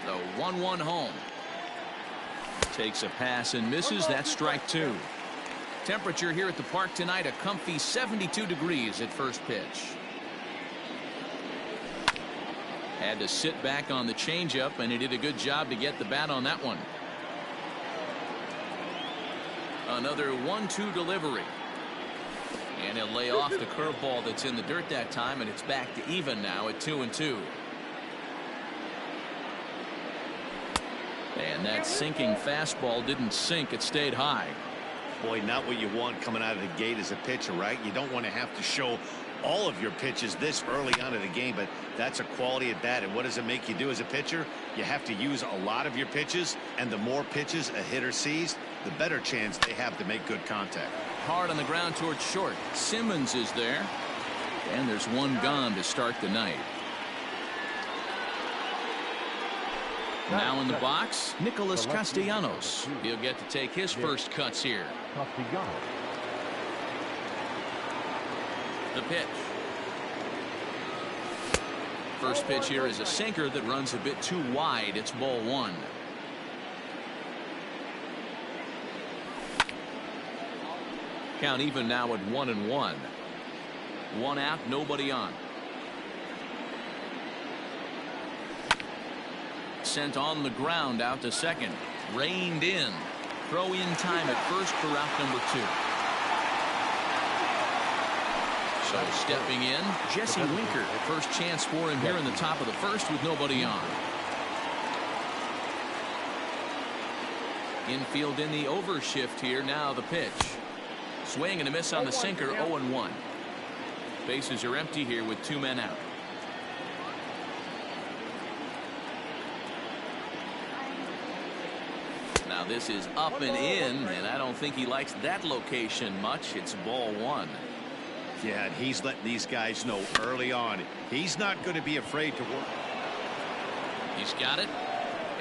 The 1-1 home. Takes a pass and misses. That's strike two. Temperature here at the park tonight, a comfy 72 degrees at first pitch. Had to sit back on the changeup, and he did a good job to get the bat on that one. Another 1-2 delivery. And he'll lay off the curveball that's in the dirt that time, and it's back to even now at 2-2. And that sinking fastball didn't sink. It stayed high. Boy, not what you want coming out of the gate as a pitcher, right? You don't want to have to show all of your pitches this early on in the game, but that's a quality at bat. And what does it make you do as a pitcher? You have to use a lot of your pitches, and the more pitches a hitter sees, the better chance they have to make good contact. Hard on the ground towards short. Simmons is there, and there's one gone to start the night. Now in the box, Nicholas Castellanos. He'll get to take his first cuts here. The pitch. First pitch here is a sinker that runs a bit too wide. It's ball one. Count even now at 1-1. One out, nobody on. Sent on the ground out to second. Reined in. Throw in time at first for out number two. So stepping in, Jesse Winker. First chance for him here in the top of the first with nobody on. Infield in the overshift here. Now the pitch. Swing and a miss on the sinker. 0-1. Bases are empty here with two men out. Now this is up and in, and I don't think he likes that location much. It's ball one. Yeah, and he's letting these guys know early on he's not going to be afraid to work. He's got it,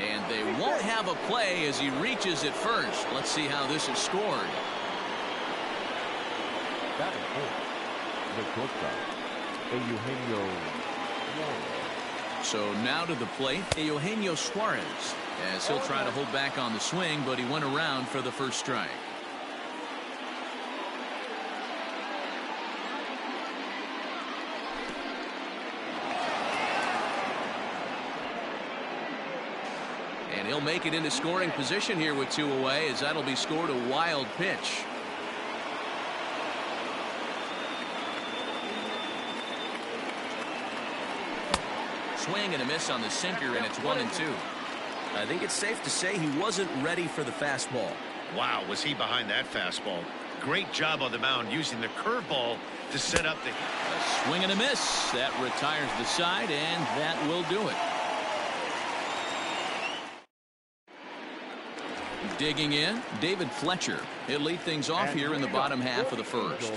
and they won't have a play as he reaches it first. Let's see how this is scored. So now to the plate, Eugenio Suarez, as he'll try to hold back on the swing, but he went around for the first strike. And he'll make it into scoring position here with two away, as that'll be scored a wild pitch. Swing and a miss on the sinker, and it's 1-2. I think it's safe to say he wasn't ready for the fastball. Wow, was he behind that fastball. Great job on the mound using the curveball to set up the... A swing and a miss. That retires the side, and that will do it. Digging in, David Fletcher. He'll lead things off here in the bottom half of the first.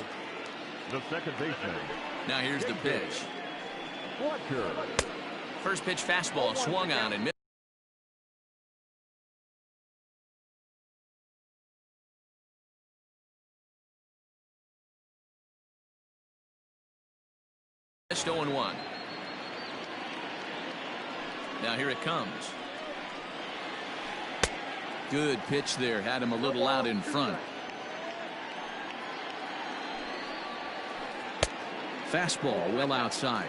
The second baseman. Now here's the pitch. Fletcher. First pitch fastball swung on and missed. 0-1. Now here it comes. Good pitch there. Had him a little out in front. Fastball well outside.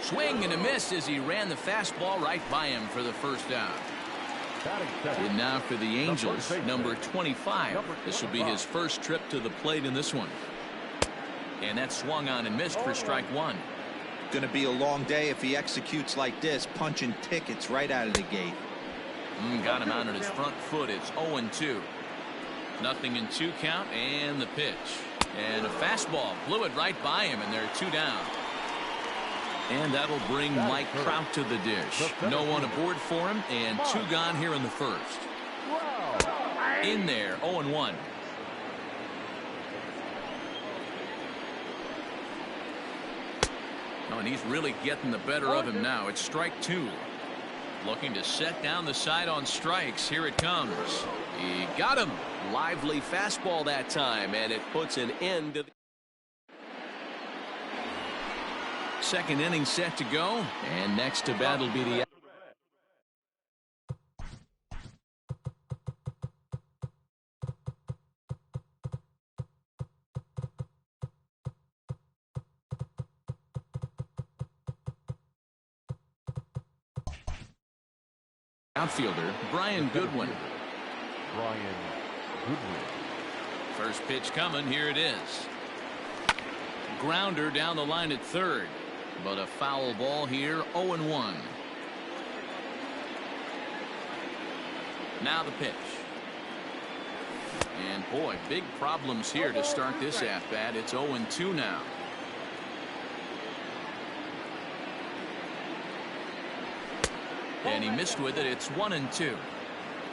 Swing and a miss as he ran the fastball right by him for the first down. And now for the Angels, number 25. This will be his first trip to the plate in this one. And that swung on and missed for strike one. Going to be a long day if he executes like this, punching tickets right out of the gate. Got him out on his front foot. It's 0-2. Nothing in two count, and the pitch. And a fastball blew it right by him, and they're two down. And that'll bring Mike Trout to the dish. No one aboard for him, and two gone here in the first. In there, 0-1. Oh, and he's really getting the better of him now. It's strike two. Looking to set down the side on strikes. Here it comes. He got him. Lively fastball that time, and it puts an end to the Second inning set to go, and next to bat will be the outfielder, Brian Goodwin. Brian Goodwin. First pitch coming. Here it is. Grounder down the line at third, but a foul ball here. 0-1. Now the pitch. And boy, big problems here to start this at bat. It's 0-2 now. And he missed with it. It's 1-2.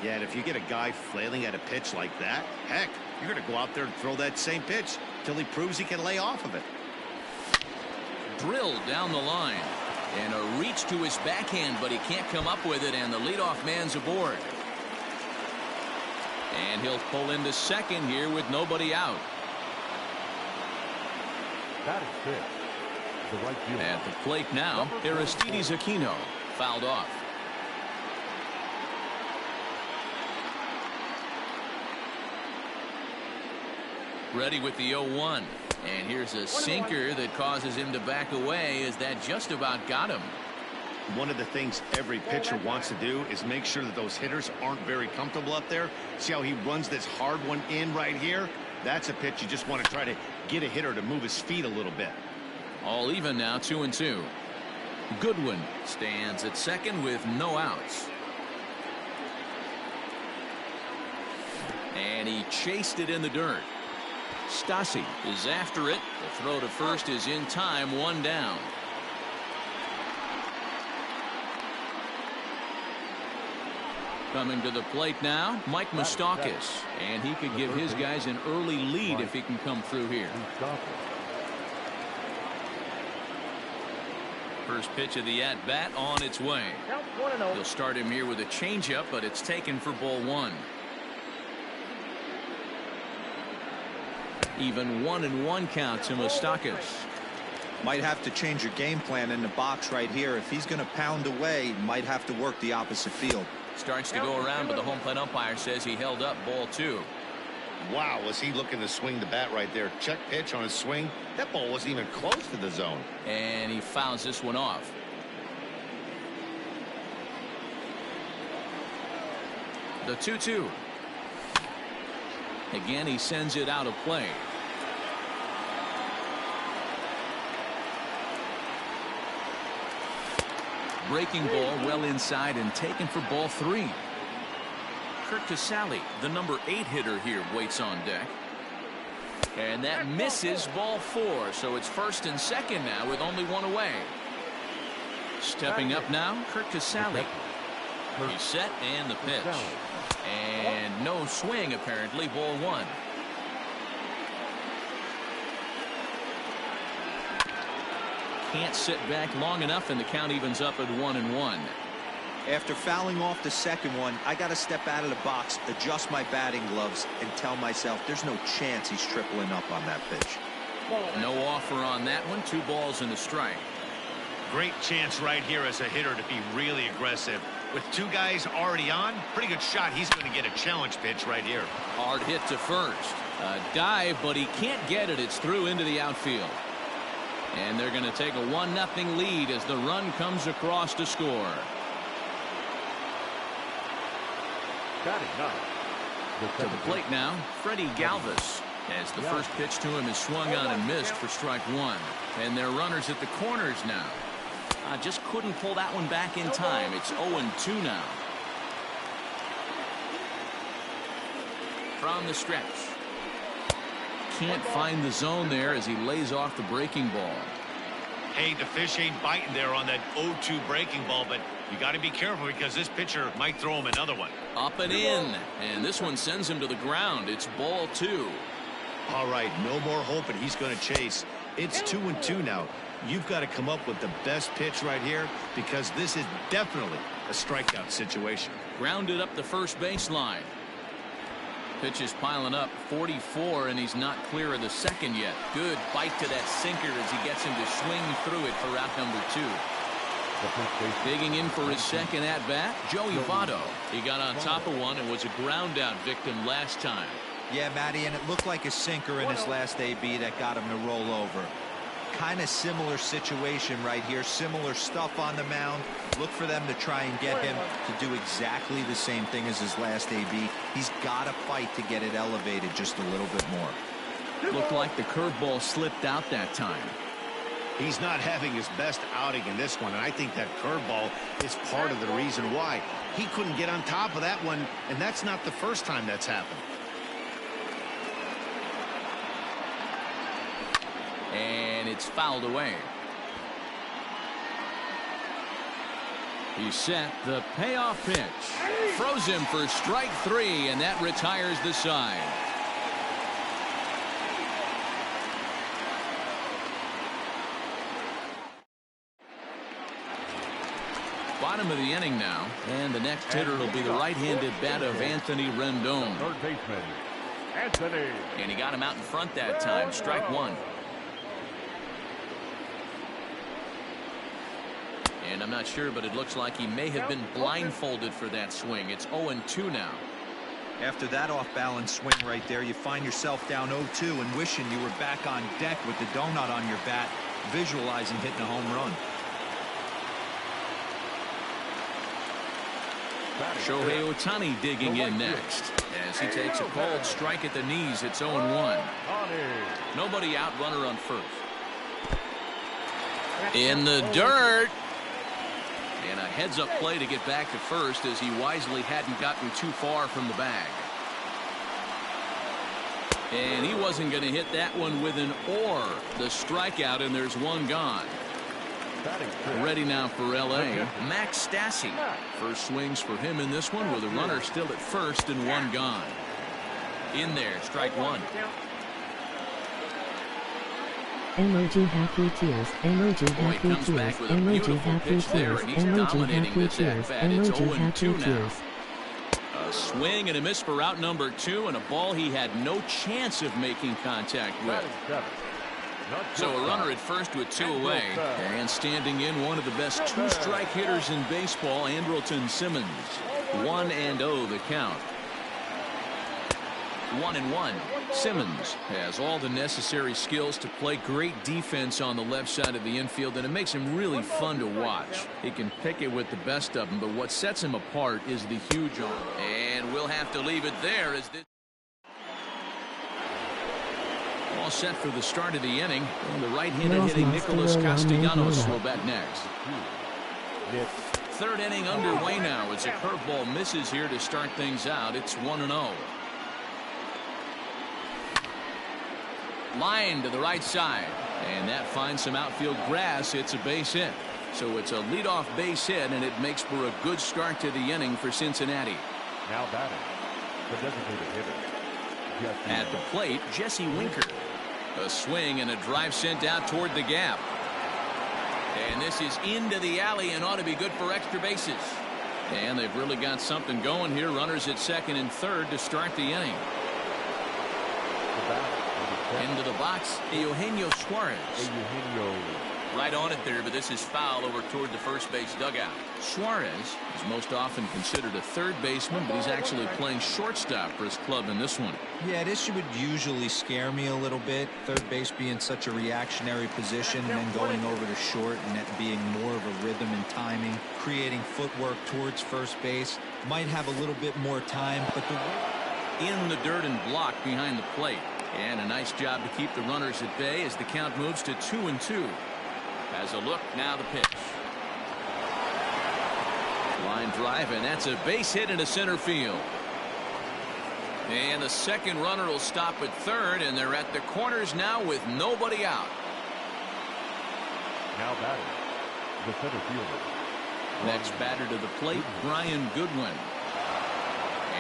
Yeah, and if you get a guy flailing at a pitch like that, heck, you're going to go out there and throw that same pitch till he proves he can lay off of it. Drilled down the line, and a reach to his backhand, but he can't come up with it, and the leadoff man's aboard. And he'll pull into second here with nobody out. That is it. The right fielder. At the plate now, Aristides Aquino fouled off. Ready with the 0-1. And here's a sinker that causes him to back away, as that just about got him. One of the things every pitcher wants to do is make sure that those hitters aren't very comfortable up there. See how he runs this hard one in right here? That's a pitch you just want to try to get a hitter to move his feet a little bit. All even now, 2-2. Goodwin stands at second with no outs. And he chased it in the dirt. Stassi is after it. The throw to first is in time. One down. Coming to the plate now, Mike Moustakas, and he could give his guys an early lead if he can come through here. First pitch of the at-bat on its way. He'll start him here with a changeup, but it's taken for ball one. Even 1-1 count to Moustakas. Might have to change your game plan in the box right here. If he's going to pound away, might have to work the opposite field. Starts to go around, but the home plate umpire says he held up ball two. Wow, was he looking to swing the bat right there? Check pitch on his swing. That ball wasn't even close to the zone. And he fouls this one off. The 2-2. Again, he sends it out of play. Breaking ball well inside and taken for ball three. Kurt Casale, the number 8 hitter here, waits on deck. And that misses ball four, so it's first and second now with only one away. Stepping up now, Kurt Casale. He's set, and the pitch. And no swing, apparently. Ball one. Can't sit back long enough, and the count evens up at 1-1. After fouling off the second one, I got to step out of the box, adjust my batting gloves, and tell myself there's no chance he's tripling up on that pitch. No offer on that one. 2 balls and a strike. Great chance right here as a hitter to be really aggressive. With 2 guys already on, pretty good shot. He's going to get a challenge pitch right here. Hard hit to first. A dive, but he can't get it. It's through into the outfield. And they're going to take a 1-0 lead as the run comes across to score. To the plate now, Freddie Galvis, as the first pitch to him is swung on and missed for strike one. And they're runners at the corners now. Just couldn't pull that one back in time. It's 0-2 now. From the stretch. Can't find the zone there as he lays off the breaking ball. Hey, the fish ain't biting there on that 0-2 breaking ball, but you got to be careful because this pitcher might throw him another one. Up and in, and this one sends him to the ground. It's ball two. All right, no more hoping he's going to chase. It's 2-2 now. You've got to come up with the best pitch right here because this is definitely a strikeout situation. Grounded up the first baseline. Pitch is piling up, 44, and he's not clear of the second yet. Good bite to that sinker as he gets him to swing through it for out number 2. Digging in for his second at-bat, Joey Votto. He got on top of one and was a ground-out victim last time. Yeah, Matty, and it looked like a sinker in his last AB that got him to roll over. Kind of similar situation right here. Similar stuff on the mound. Look for them to try and get him to do exactly the same thing as his last AB. He's got to fight to get it elevated just a little bit more. Looked like the curveball slipped out that time. He's not having his best outing in this one, and I think that curveball is part of the reason why. He couldn't get on top of that one, and that's not the first time that's happened. And it's fouled away. He's set the payoff pitch. Throws him for strike 3, and that retires the side. Bottom of the inning now, and the next hitter will be the right-handed bat of Anthony Rendon. Third baseman, Anthony. And he got him out in front that time. Strike 1. And I'm not sure, but it looks like he may have been blindfolded for that swing. It's 0-2 now. After that off-balance swing right there, you find yourself down 0-2 and wishing you were back on deck with the donut on your bat, visualizing hitting a home run. Shohei Ohtani digging in next as he takes a cold strike at the knees. It's 0-1. Nobody out, runner on first. In the dirt. And a heads-up play to get back to first as he wisely hadn't gotten too far from the bag. And he wasn't going to hit that one with an or. The strikeout, and there's one gone. Ready now for L.A. Max Stassi. First swings for him in this one with a runner still at first and one gone. In there, strike 1. Emoji happy tears. Emoji happy tears. Emoji happy tears. Emoji happy tears. Emoji happy tears. A swing and a miss for out number 2, and a ball he had no chance of making contact with. So a runner at first with 2 away, and standing in one of the best 2-strike hitters in baseball, Andrelton Simmons. 1-0 the count. 1-1. Simmons has all the necessary skills to play great defense on the left side of the infield, and it makes him really fun to watch. He can pick it with the best of them, but what sets him apart is the huge arm. And we'll have to leave it there as this. All set for the start of the inning, and the right-handed hitting Nicholas Castellanos will bat next. Third inning underway now as a curveball misses here to start things out. It's 1-0. Line to the right side, and that finds some outfield grass. It's a base hit. So it's a leadoff base hit, and it makes for a good start to the inning for Cincinnati. Now batting, the designated hitter. At the plate, Jesse Winker. A swing and a drive sent out toward the gap. And this is into the alley and ought to be good for extra bases. And they've really got something going here. Runners at second and third to start the inning. Into the box, Eugenio Suarez. Right on it there, but this is foul over toward the first base dugout. Suarez is most often considered a third baseman, but he's actually playing shortstop for his club in this one. Yeah, this would usually scare me a little bit. Third base being such a reactionary position, and then going over to short and that being more of a rhythm and timing, creating footwork towards first base. Might have a little bit more time, but in the dirt and blocked behind the plate. And a nice job to keep the runners at bay as the count moves to 2-2. Has a look, now the pitch. Line drive, and that's a base hit into center field. And the second runner will stop at third, and they're at the corners now with nobody out. Now batting, the center fielder. Next batter to the plate, Brian Goodwin.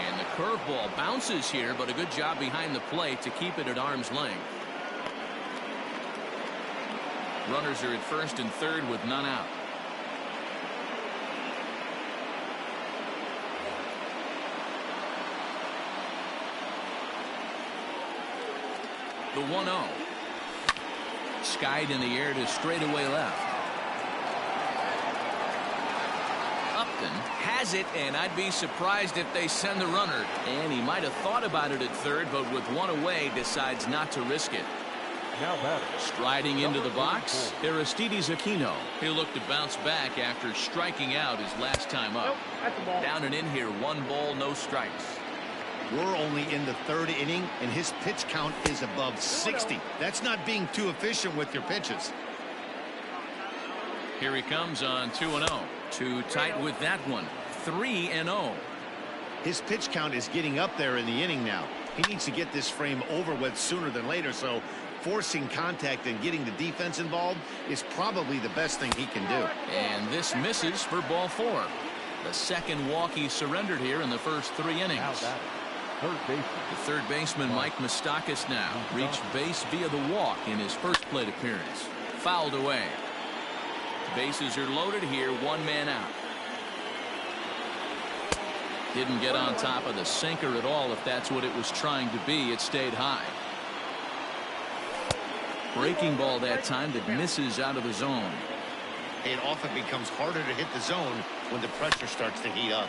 And the curveball bounces here, but a good job behind the plate to keep it at arm's length. Runners are at first and third with none out. The 1-0. Skied in the air to straightaway left. Upton has it, and I'd be surprised if they send the runner. And he might have thought about it at third, but with one away, decides not to risk it. Now batting. Striding into the box, Aristides Aquino. He'll look to bounce back after striking out his last time up. Down and in here, 1 ball, no strikes. We're only in the 3rd inning, and his pitch count is above 60. That's not being too efficient with your pitches. Here he comes on 2-0. Too tight with that one. 3-0. His pitch count is getting up there in the inning now. He needs to get this frame over with sooner than later, so forcing contact and getting the defense involved is probably the best thing he can do. And this misses for ball 4. The second walk he surrendered here in the first 3 innings. Now batting. Third baseman. The third baseman, Mike Moustakas, now reached base via the walk in his first plate appearance. Fouled away. Bases are loaded here, 1 man out. Didn't get on top of the sinker at all. If that's what it was trying to be, it stayed high. Breaking ball that time that misses out of the zone. It often becomes harder to hit the zone when the pressure starts to heat up.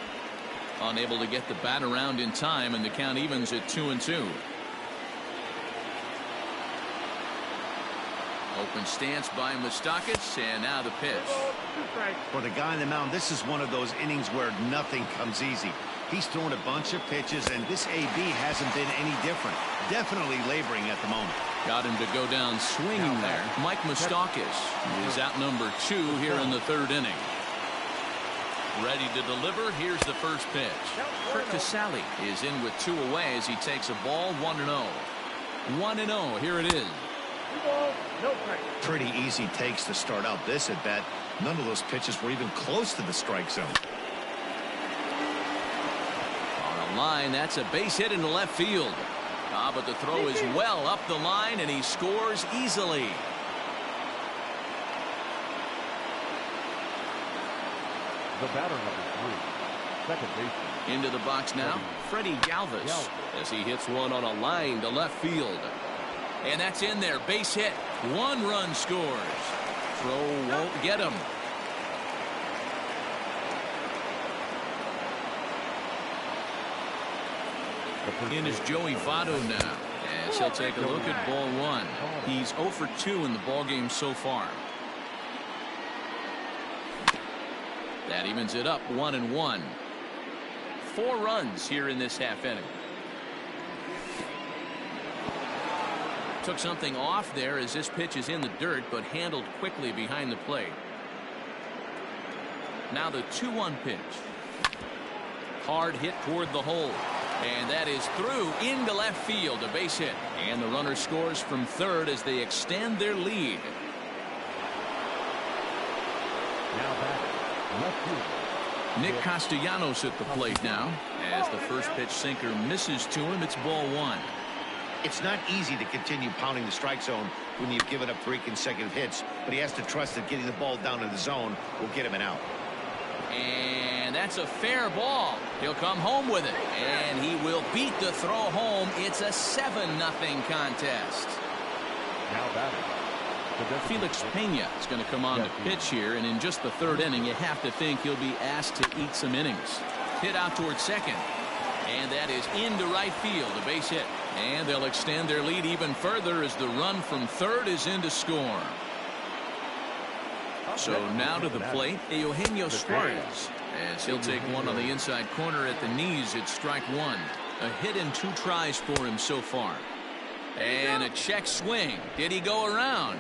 Unable to get the bat around in time, and the count evens at 2-2. Open stance by Moustakas, and now the pitch. For the guy on the mound, this is one of those innings where nothing comes easy. He's thrown a bunch of pitches, and this AB hasn't been any different. Definitely laboring at the moment. Got him to go down swinging there. Mike Moustakas is out number 2 here in the 3rd inning. Ready to deliver. Here's the first pitch. Kurt Casale is in with 2 away as he takes a ball. 1-0. 1-0. Here it is. Pretty easy takes to start out this at bat. None of those pitches were even close to the strike zone. On a line, that's a base hit into left field. But the throw is well up the line, and he scores easily. The batter number 3. Second baseman. Into the box now, Freddie Galvis, as he hits one on a line to left field. And that's in there. Base hit. 1 run scores. Throw won't get him. In is Joey Votto now, as he'll take a look at ball 1. He's 0 for 2 in the ballgame so far. That evens it up, 1-1. 4 runs here in this half inning. Took something off there as this pitch is in the dirt, but handled quickly behind the plate. Now the 2-1 pitch. Hard hit toward the hole. And that is through into left field, a base hit. And the runner scores from third as they extend their lead. Now batting. Left field. Nick Castellanos at the plate now. As the first pitch sinker misses to him, it's ball 1. It's not easy to continue pounding the strike zone when you've given up 3 consecutive hits, but he has to trust that getting the ball down in the zone will get him an out. And that's a fair ball. He'll come home with it, and he will beat the throw home. It's a 7-0 contest. Now batting. Felix Pena is going to come on to pitch here, and in just the 3rd inning, you have to think he'll be asked to eat some innings. Hit out towards second, and that is into right field, a base hit. And they'll extend their lead even further as the run from third is in to score. So now to the plate, Eugenio Suarez, as he'll take one on the inside corner at the knees. It's strike 1. A hit in 2 tries for him so far. And a check swing. Did he go around?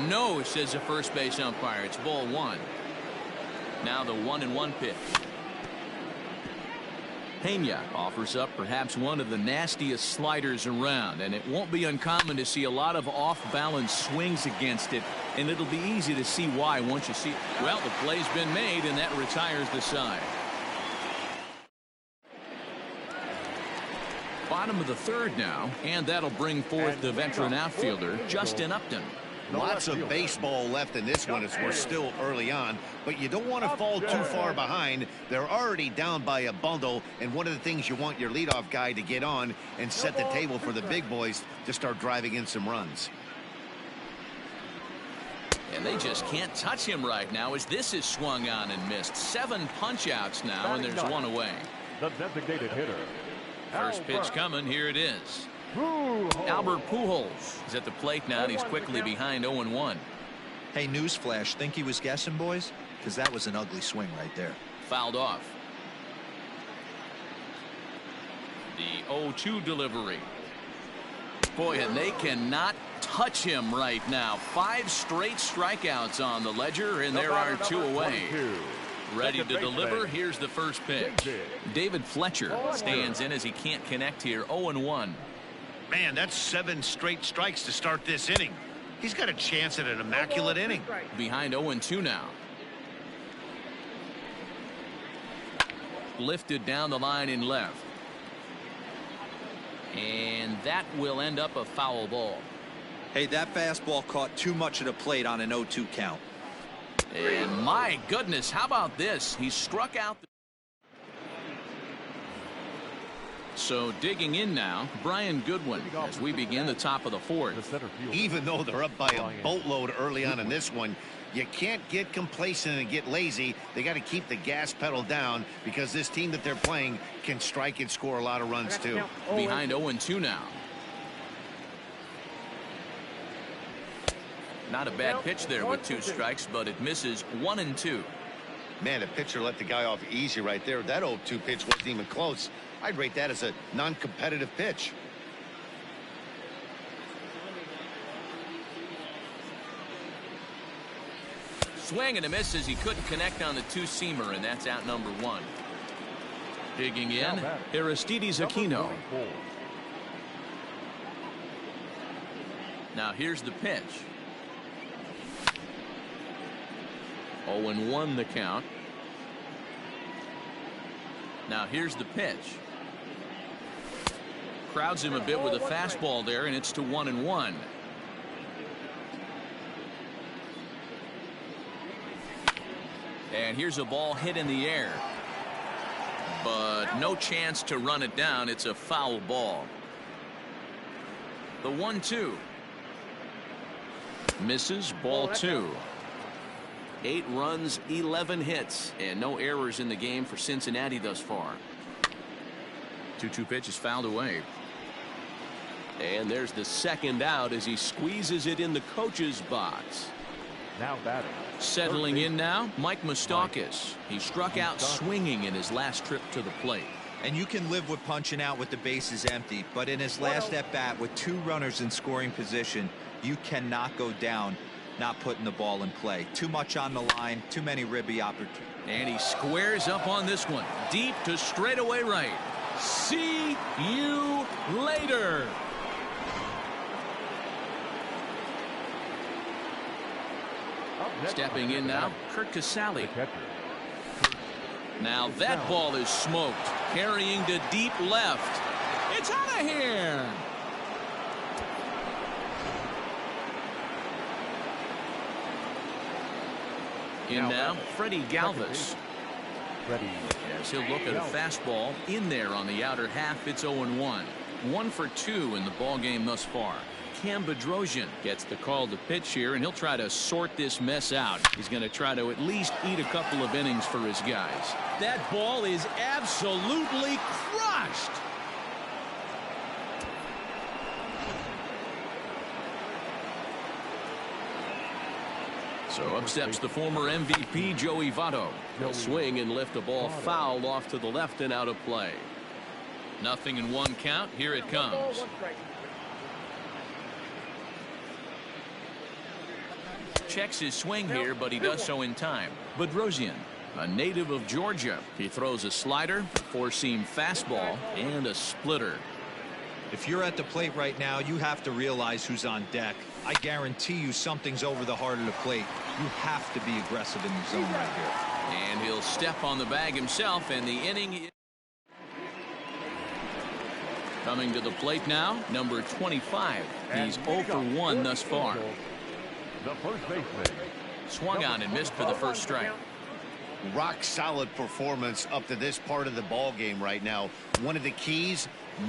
No, says the first base umpire. It's ball 1. Now the 1-1 pitch. Pena offers up perhaps one of the nastiest sliders around, and it won't be uncommon to see a lot of off-balance swings against it, and it'll be easy to see why once you see. Well, the play's been made, and that retires the side. Bottom of the 3rd now, and that'll bring forth the veteran outfielder Justin Upton. Lots of baseball left in this one as we're still early on, but you don't want to fall too far behind. They're already down by a bundle, and one of the things you want your leadoff guy to get on and set the table for the big boys to start driving in some runs. And they just can't touch him right now as this is swung on and missed. 7 punch-outs now, and there's one away. The designated hitter. First pitch coming. Here it is. Albert Pujols is at the plate now, and he's quickly behind 0-1. Hey, newsflash, think he was guessing, boys? Because that was an ugly swing right there. Fouled off. The 0-2 delivery. Boy, and they cannot touch him right now. 5 straight strikeouts on the ledger, and there are 2 away. Ready to deliver. Here's the first pitch. David Fletcher stands in as he can't connect here. 0-1. Man, that's 7 straight strikes to start this inning. He's got a chance at an immaculate inning. Behind 0-2 now. Lifted down the line in left. And that will end up a foul ball. Hey, that fastball caught too much of the plate on an 0-2 count. And my goodness, how about this? He struck out. So digging in now, Brian Goodwin as we begin the top of the 4th. Even though they're up by a boatload early on in this one, you can't get complacent and get lazy. They got to keep the gas pedal down because this team that they're playing can strike and score a lot of runs too. Behind 0-2 now. Not a bad pitch there with 2 strikes, but it misses. 1-2. Man, the pitcher let the guy off easy right there. That 0-2 pitch wasn't even close. I'd rate that as a non-competitive pitch. Swing and a miss as he couldn't connect on the 2-seamer, and that's out number 1. Digging in, Aristides Aquino. Now here's the pitch. 0-1 the count. Now here's the pitch. Crowds him a bit with a fastball there, and it's to 1-1. And here's a ball hit in the air, but no chance to run it down. It's a foul ball. The 1-2 misses. Ball 2. 8 runs, 11 hits, and no errors in the game for Cincinnati thus far. 2-2 pitch is fouled away. And there's the second out as he squeezes it in the coach's box. Now batting. Settling in now, Mike Moustakas. He struck out swinging in his last trip to the plate. And you can live with punching out with the bases empty, but in his last at-bat with 2 runners in scoring position, you cannot go down not putting the ball in play. Too much on the line, too many ribby opportunities. And he squares up on this one. Deep to straightaway right. See you later. Stepping in now, Kurt Casale. Now that ball is smoked. Carrying to deep left. It's out of here. In now, Freddie Galvis. As he'll look at a fastball in there on the outer half. It's 0-1. 1 for 2 in the ball game thus far. Cam Bedrosian gets the call to pitch here, and he'll try to sort this mess out. He's going to try to at least eat a couple of innings for his guys. That ball is absolutely crushed. So up steps the former MVP Joey Votto. He'll swing and lift a ball foul off to the left and out of play. 0-1 count. Here it comes. Checks his swing here, but he does so in time. Bedrosian, a native of Georgia. He throws a slider, a 4-seam fastball, and a splitter. If you're at the plate right now, you have to realize who's on deck. I guarantee you something's over the heart of the plate. You have to be aggressive in the zone right here. And he'll step on the bag himself, and the inning. Coming to the plate now, number 25. He's 0 for 1 thus far. The first baseman. Swung on and missed for the first strike. Rock solid performance up to this part of the ball game right now. One of the keys,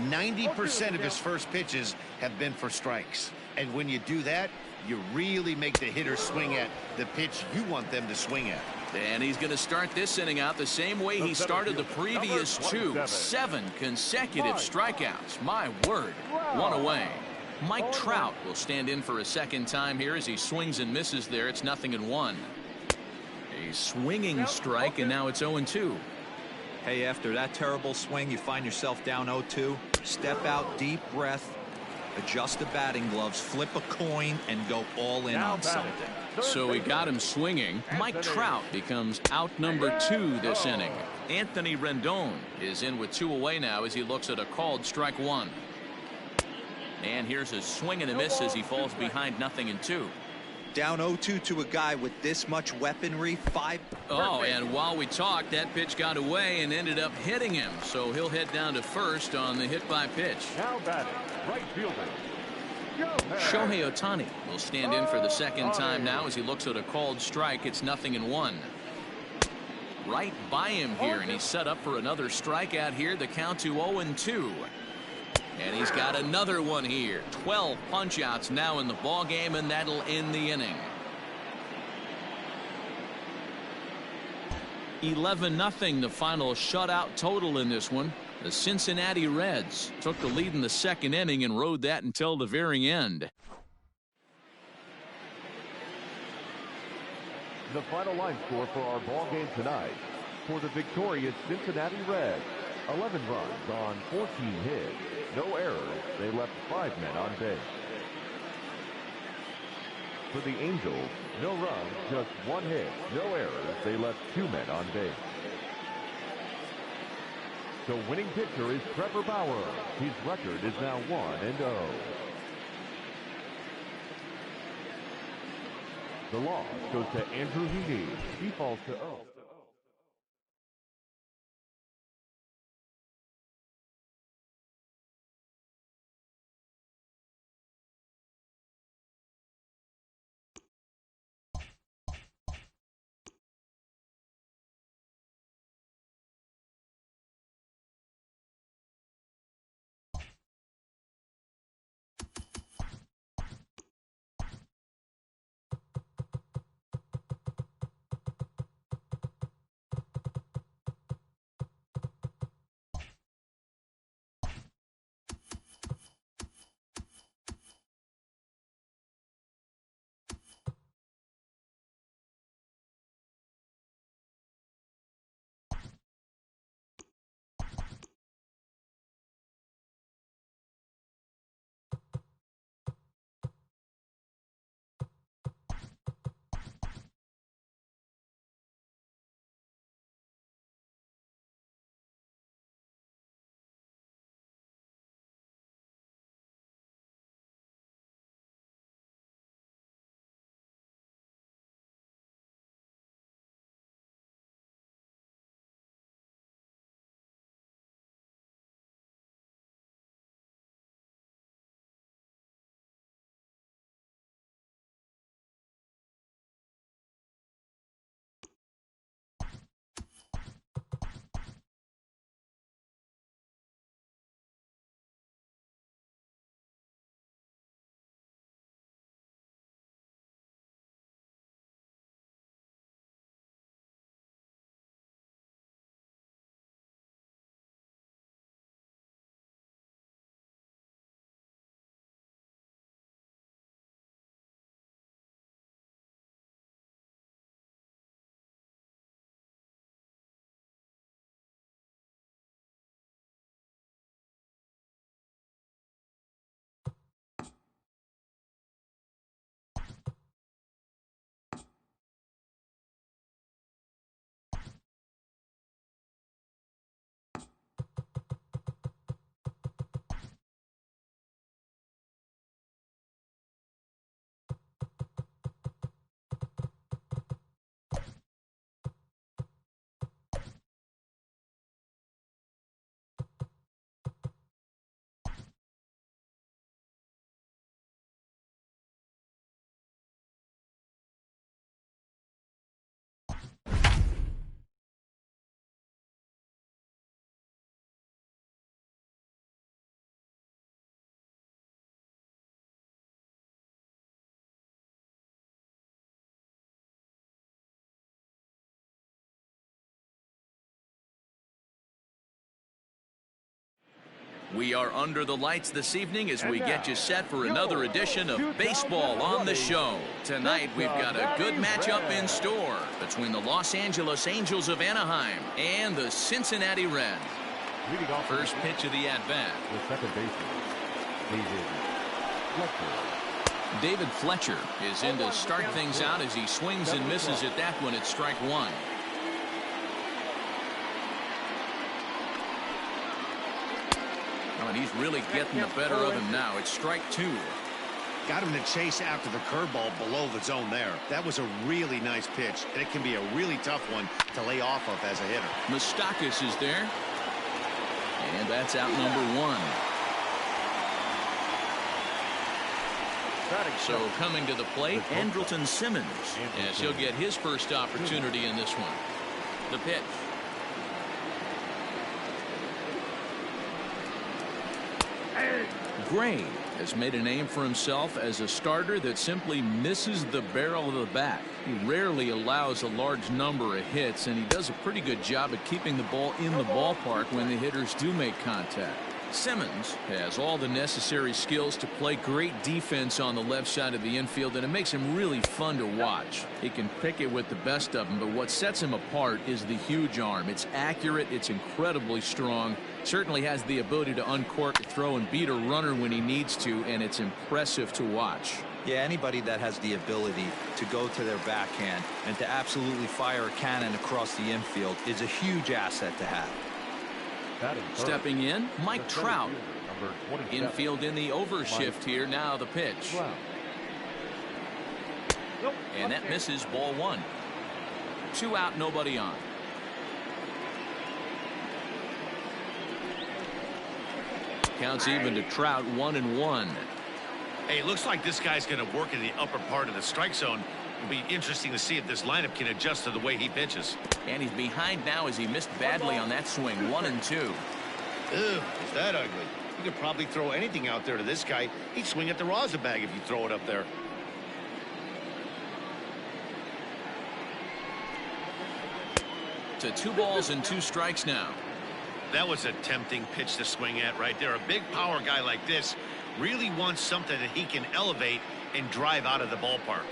90% of his first pitches have been for strikes. And when you do that, you really make the hitter swing at the pitch you want them to swing at. And he's going to start this inning out the same way he started the previous two. 7 consecutive strikeouts. My word. One away. Mike Trout will stand in for a second time here as he swings and misses there. It's 0-1. A swinging strike, and now it's 0-2. Hey, after that terrible swing, you find yourself down 0-2. Step out, deep breath, adjust the batting gloves, flip a coin, and go all in on something. So he got him swinging. Mike Trout becomes out number 2 this inning. Anthony Rendon is in with 2 away now as he looks at a called strike 1. And here's a swing and a miss as he falls behind 0-2. Down 0-2 to a guy with this much weaponry. 5. Oh, and while we talked, that pitch got away and ended up hitting him. So he'll head down to first on the hit by pitch. Now batting, right fielder. Shohei Ohtani will stand in for the second time now as he looks at a called strike. It's 0-1. Right by him here, and he's set up for another strikeout here. The count to 0-2. And he's got another one here. 12 punch-outs now in the ball game, and that'll end the inning. 11-0 the final shutout total in this one. The Cincinnati Reds took the lead in the second inning and rode that until the very end. The final line score for our ball game tonight. For the victorious Cincinnati Reds, 11 runs on 14 hits. No errors. They left 5 men on base. For the Angels, no runs, just 1 hit. No errors. They left 2 men on base. The winning pitcher is Trevor Bauer. His record is now 1-0. The loss goes to Andrew Heaney. He falls to 0. We are under the lights this evening as we get you set for another edition of Baseball on the Show. Tonight, we've got a good matchup in store between the Los Angeles Angels of Anaheim and the Cincinnati Reds. First pitch of the at-bat. The second baseman, David Fletcher is in to start things out as he swings and misses at that one at strike one. And he's really getting the better of him now. It's strike two. Got him to chase after the curveball below the zone there. That was a really nice pitch, and it can be a really tough one to lay off of as a hitter. Moustakas is there. And that's out number one. So coming to the plate, Andrelton Simmons, as he'll get his first opportunity in this one. The pitch. Gray has made a name for himself as a starter that simply misses the barrel of the bat. He rarely allows a large number of hits, and he does a pretty good job at keeping the ball in the ballpark when the hitters do make contact. Simmons has all the necessary skills to play great defense on the left side of the infield, and it makes him really fun to watch. He can pick it with the best of them, but what sets him apart is the huge arm. It's accurate, it's incredibly strong, certainly has the ability to uncork a throw and beat a runner when he needs to, and it's impressive to watch. Yeah, anybody that has the ability to go to their backhand and to absolutely fire a cannon across the infield is a huge asset to have. Stepping in, Mike Trout. Infield in the overshift here. Now the pitch. And that misses, ball one. 2 out, nobody on. Counts even to Trout, 1-1. Hey, it looks like this guy's going to work in the upper part of the strike zone. It'll be interesting to see if this lineup can adjust to the way he pitches. And he's behind now as he missed badly on that swing. 1-2. Ugh, is that ugly? You could probably throw anything out there to this guy. He'd swing at the rosin bag if you throw it up there. To 2 balls and 2 strikes now. That was a tempting pitch to swing at right there. A big power guy like this really wants something that he can elevate and drive out of the ballpark.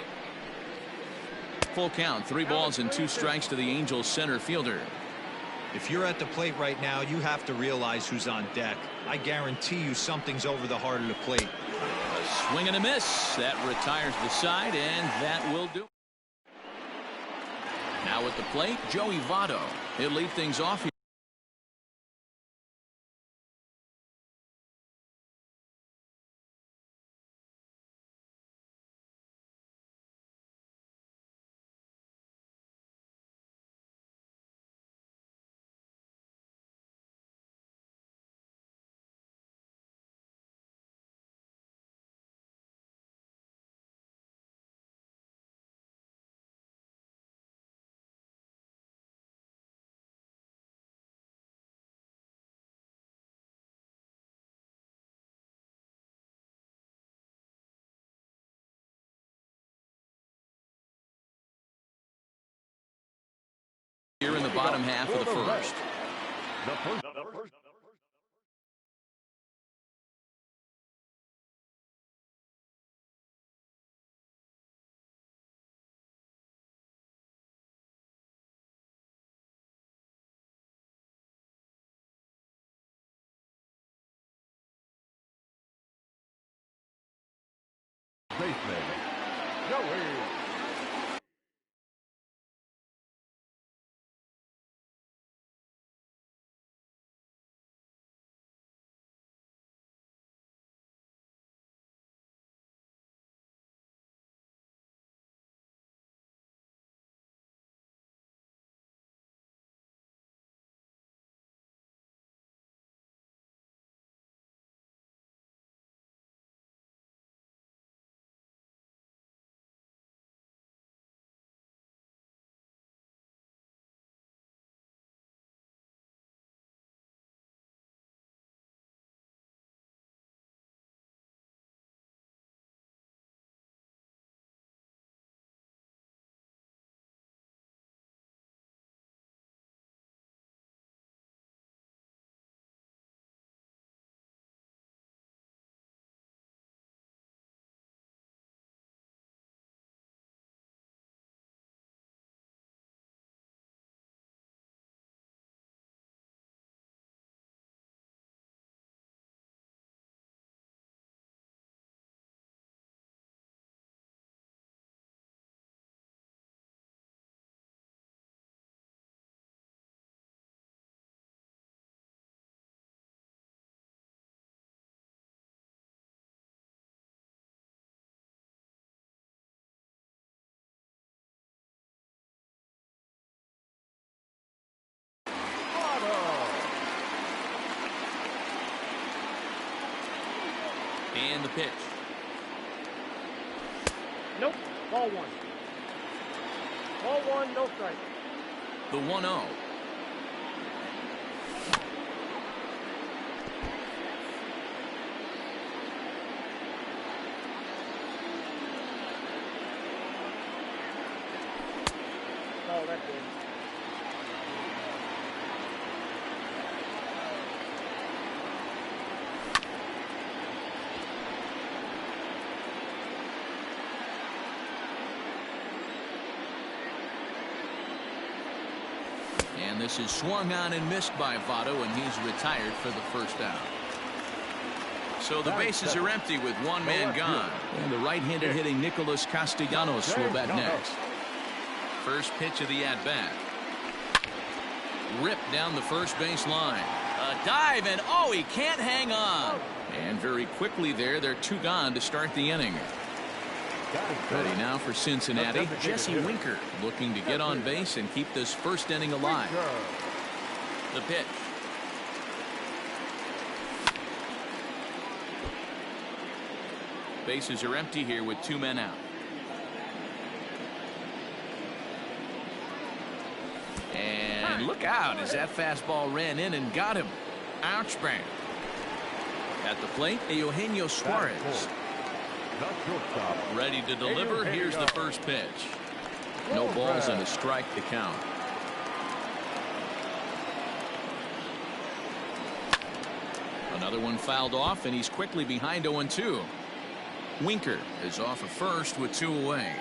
Full count, 3 balls and 2 strikes to the Angels center fielder. If you're at the plate right now, you have to realize who's on deck. I guarantee you something's over the heart of the plate. A swing and a miss. That retires the side, and that will do. Now at the plate, Joey Votto. He'll lead things off here. Here in the bottom half of the first. Baseman, Joey And the pitch. Nope. Ball one. Ball one, no strike. The 1-0. Oh, that's good. And this is swung on and missed by Votto, and he's retired for the first out. So the bases are empty with one man gone. And the right-handed hitting Nicholas Castellanos will bat next. First pitch of the at-bat. Ripped down the first base line. A dive, and oh, he can't hang on. And very quickly there, they're two gone to start the inning. Ready now for Cincinnati, Jesse Winker looking to get on base and keep this first inning alive. The pitch. Bases are empty here with two men out. And look out as that fastball ran in and got him. Ouch, bang. At the plate, Eugenio Suarez. Ready to deliver. Here's the first pitch. No balls and a strike to count. Another one fouled off, and he's quickly behind 0-2. Winker is off of first with two away.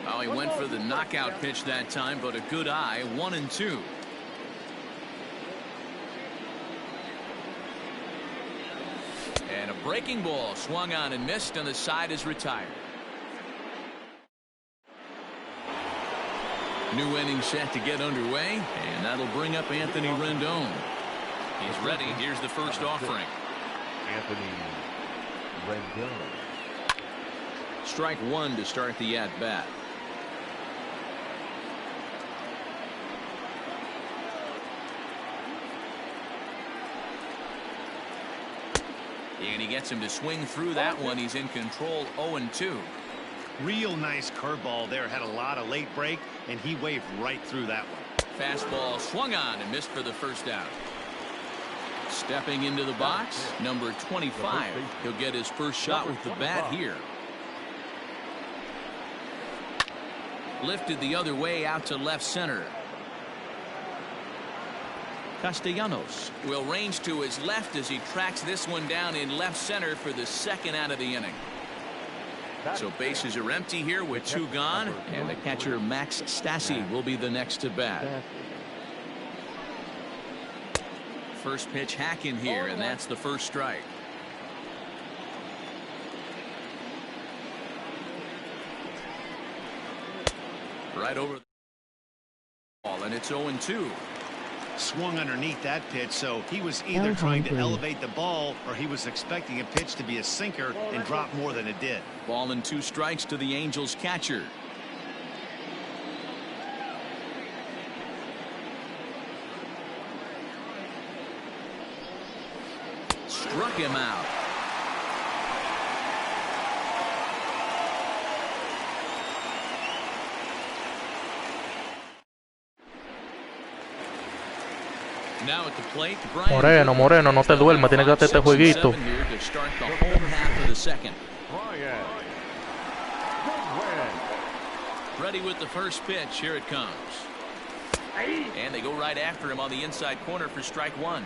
Well, he went for the knockout pitch that time, but a good eye. 1-2. And a breaking ball swung on and missed, and the side is retired. New inning set to get underway, and that'll bring up Anthony Rendon. He's ready. Here's the first offering. Anthony Rendon. Strike one to start the at-bat. And he gets him to swing through that one. He's in control. 0-2. Real nice curveball there. Had a lot of late break, and he waved right through that one. Fastball swung on and missed for the first out. Stepping into the box, number 25. He'll get his first shot with the bat here. Lifted the other way out to left center. Castellanos will range to his left as he tracks this one down in left center for the second out of the inning. So bases are empty here with two gone, and the catcher Max Stassi will be the next to bat. First pitch hack in here, and that's the first strike. Right over the ball, and it's 0-2. Swung underneath that pitch, so he was either trying to elevate the ball or he was expecting a pitch to be a sinker and drop more than it did. Ball and two strikes to the Angels catcher. Struck him out. Now at the plate, Moreno, no te duermas, tienes que darte este jueguito. To start the home half of the second. Ready with the first pitch. Here it comes. And they go right after him on the inside corner for strike one.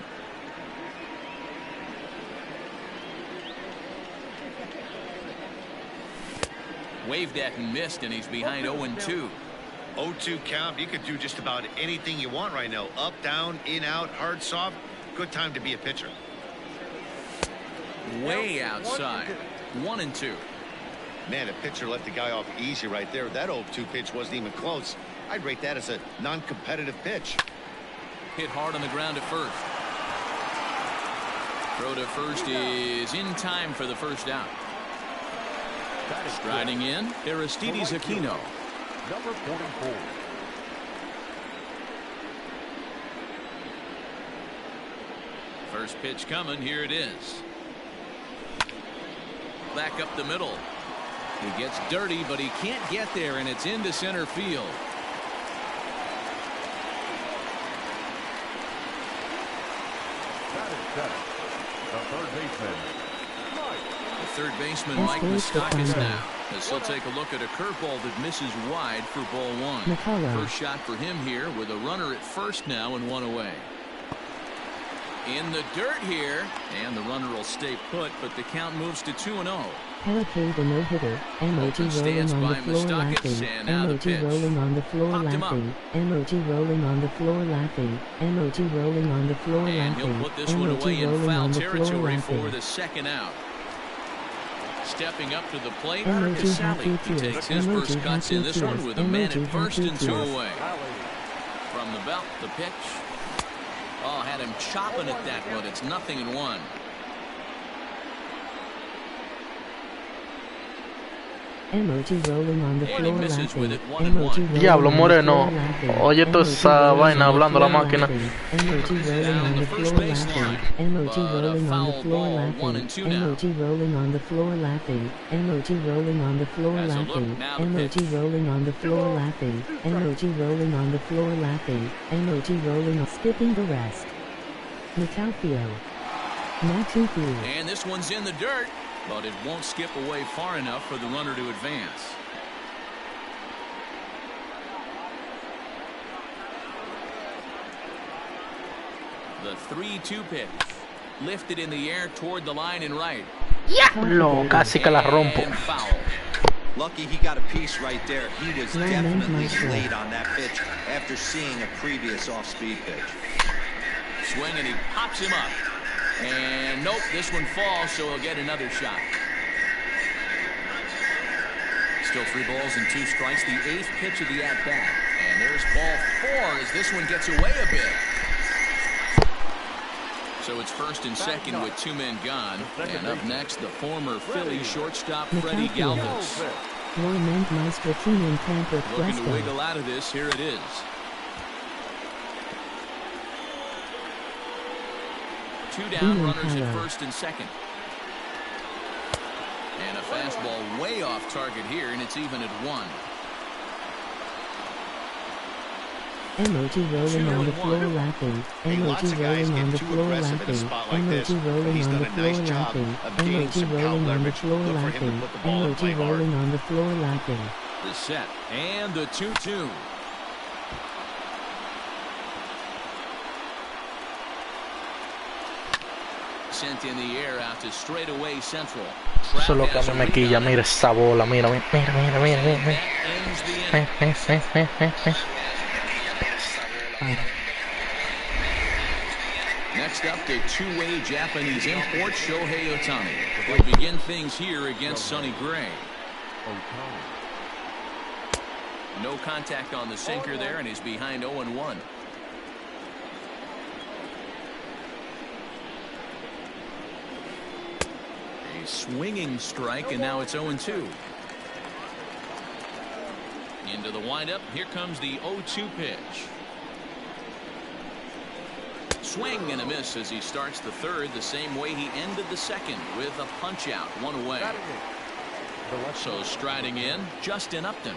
Waved at and missed, and he's behind 0-2. 0-2 count. You could do just about anything you want right now. Up, down, in, out, hard, soft. Good time to be a pitcher. Way outside. 1-2. Man, a pitcher let the guy off easy right there. That 0-2 pitch wasn't even close. I'd rate that as a non-competitive pitch. Hit hard on the ground at first. Throw to first is in time for the first out. Striding in, Aristides Aquino. Number 44. First pitch coming. Here it is. back up the middle. He gets dirty, but he can't get there, and it's into center field. The third baseman, Mike Moustakas, now, as he'll take a look at a curveball that misses wide for ball one. First shot for him here with a runner at first now and one away. In the dirt here, and the runner will stay put, but the count moves to 2-0. Hurricane the no-hitter, emoji rolling on the floor laughing, emoji rolling on the floor laughing, emoji rolling on the floor laughing, emoji rolling on the floor laughing, and he'll put this one away in foul territory for the second out. Stepping up to the plate, Casale. He takes his first cuts in this one with a man at first and two away. From the belt, the pitch. Oh, had him chopping at that one. It's 0-1. Emoji rolling on the floor laughing. Diablo, Moreno. Oye toda esa vaina hablando la máquina. Emoji rolling on the floor laughing. Emoji rolling on the floor laughing. Emoji rolling on the floor laughing. Emoji rolling on the floor laughing. Emoji rolling on the floor laughing. Emoji rolling on the floor laughing. Emoji rolling on skipping the rest. Metalfio. Natufu. And this one's in the dirt, but it won't skip away far enough for the runner to advance. The 3-2 pitch. Lifted in the air toward the line and right. Diablo, casi que la rompo. And foul. Lucky he got a piece right there. He was definitely late on that pitch after seeing a previous off-speed pitch. Swing, and he pops him up. And nope, this one falls, so he'll get another shot. Still 3 balls and 2 strikes, the 8th pitch of the at-bat. And there's ball 4 as this one gets away a bit. So it's first and second with 2 men gone. And up next, the former Philly shortstop Freddie Galvis. Looking to wiggle out of this. Here it is. 2 down, runners at first and second. And a fastball way off target here, and it's even at 1. Emoji rolling on the floor laughing. Emoji rolling on the floor laughing. Emoji rolling on the floor laughing. Emoji rolling on the floor laughing. Emoji rolling on the floor laughing. The set and the 2-2. Sent in the air out to straightaway central. Eso es lo que a mí me quilla. Mira esa bola. Mira, mira, mira, mira, mira. Next up, the two-way Japanese import Shohei Ohtani. He'll begin things here against Sonny Gray. No contact on the sinker there, and he's behind 0-1. A swinging strike, and now it's 0-2. Into the windup. Here comes the 0-2 pitch. Swing and a miss as he starts the third the same way he ended the second with a punch out, 1 away. So striding in, Justin Upton.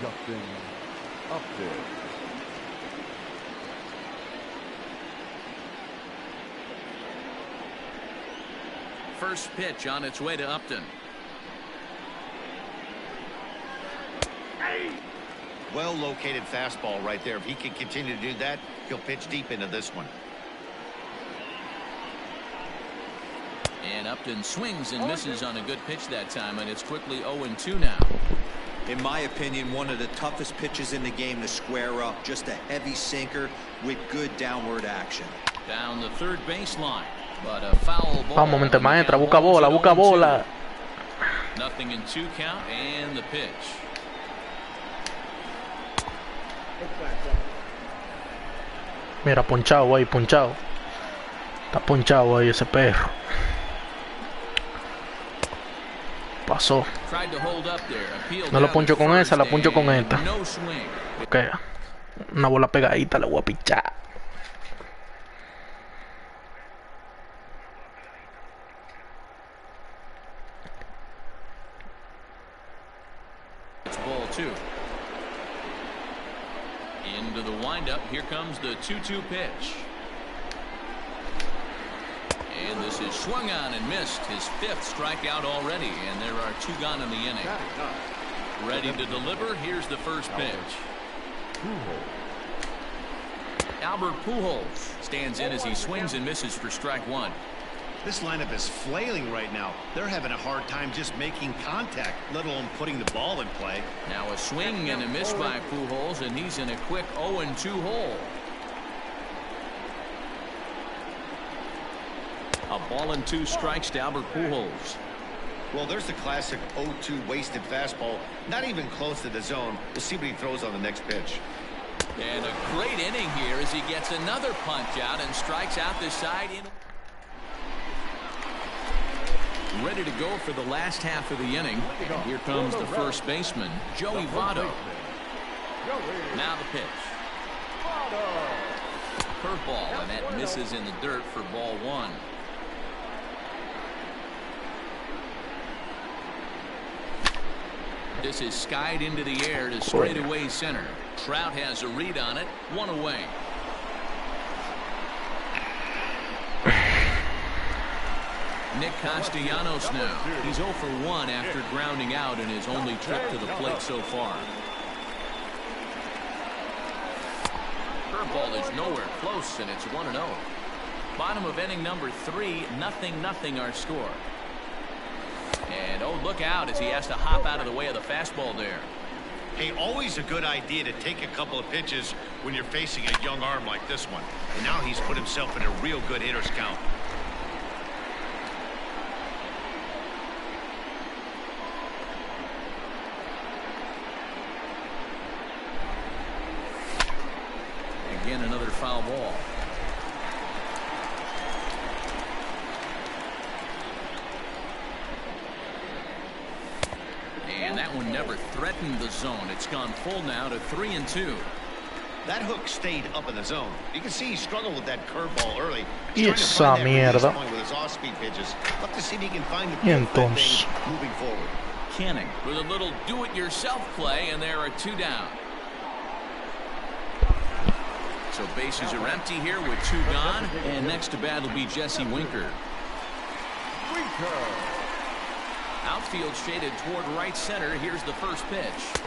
First pitch on its way to Upton. Well located fastball right there. If he can continue to do that, he'll pitch deep into this one. And Upton swings and misses on a good pitch that time, and it's quickly 0-2 now. In my opinion, one of the toughest pitches in the game to square up. Just a heavy sinker with good downward action. Down the third baseline, but a foul ball. Vamos, mente maestra, busca bola, busca bola. 0-2 count, and the pitch. Mira, ponchado ahí, ponchado. Está ponchado ahí ese perro. Pasó. No lo poncho con esa, la poncho con esta. Ok. Una bola pegadita, le voy a pichar. 2. Into the windup. Here comes the 2-2 pitch. And this is swung on and missed. His 5th strikeout already, and there are 2 gone in the inning. Ready to deliver. Here's the first pitch. Albert Pujols stands in as he swings and misses for strike 1. This lineup is flailing right now. They're having a hard time just making contact, let alone putting the ball in play. Now a swing and a miss by Pujols, and he's in a quick 0-2 hole. A ball and 2 strikes to Albert Pujols. Well, there's the classic 0-2 wasted fastball. Not even close to the zone. We'll see what he throws on the next pitch. And a great inning here as he gets another punch out and strikes out the side. Ready to go for the last half of the inning. And here comes the first baseman, Joey Votto. Now the pitch. Curveball, and that misses in the dirt for ball 1. This is skied into the air to straightaway center. Trout has a read on it. 1 away. Nick Castellanos now. He's 0 for 1 after grounding out in his only trip to the plate so far. Curveball is nowhere close, and it's 1-0. Bottom of inning number 3, 0-0 our score. And oh, look out as he has to hop out of the way of the fastball there. Hey, always a good idea to take a couple of pitches when you're facing a young arm like this one. And now he's put himself in a real good hitter's count. Again, another foul ball. And that one never threatened the zone. It's gone full now to 3-2. That hook stayed up in the zone. You can see he struggled with that curveball early. Esa mierda. With his off-speed pitches. Look to see if he can find the Y entonces moving forward. Canning with a little do-it-yourself play, and there are 2 down. So bases are empty here with 2 gone, and next to bat will be Jesse Winker. Outfield shaded toward right center. Here's the first pitch.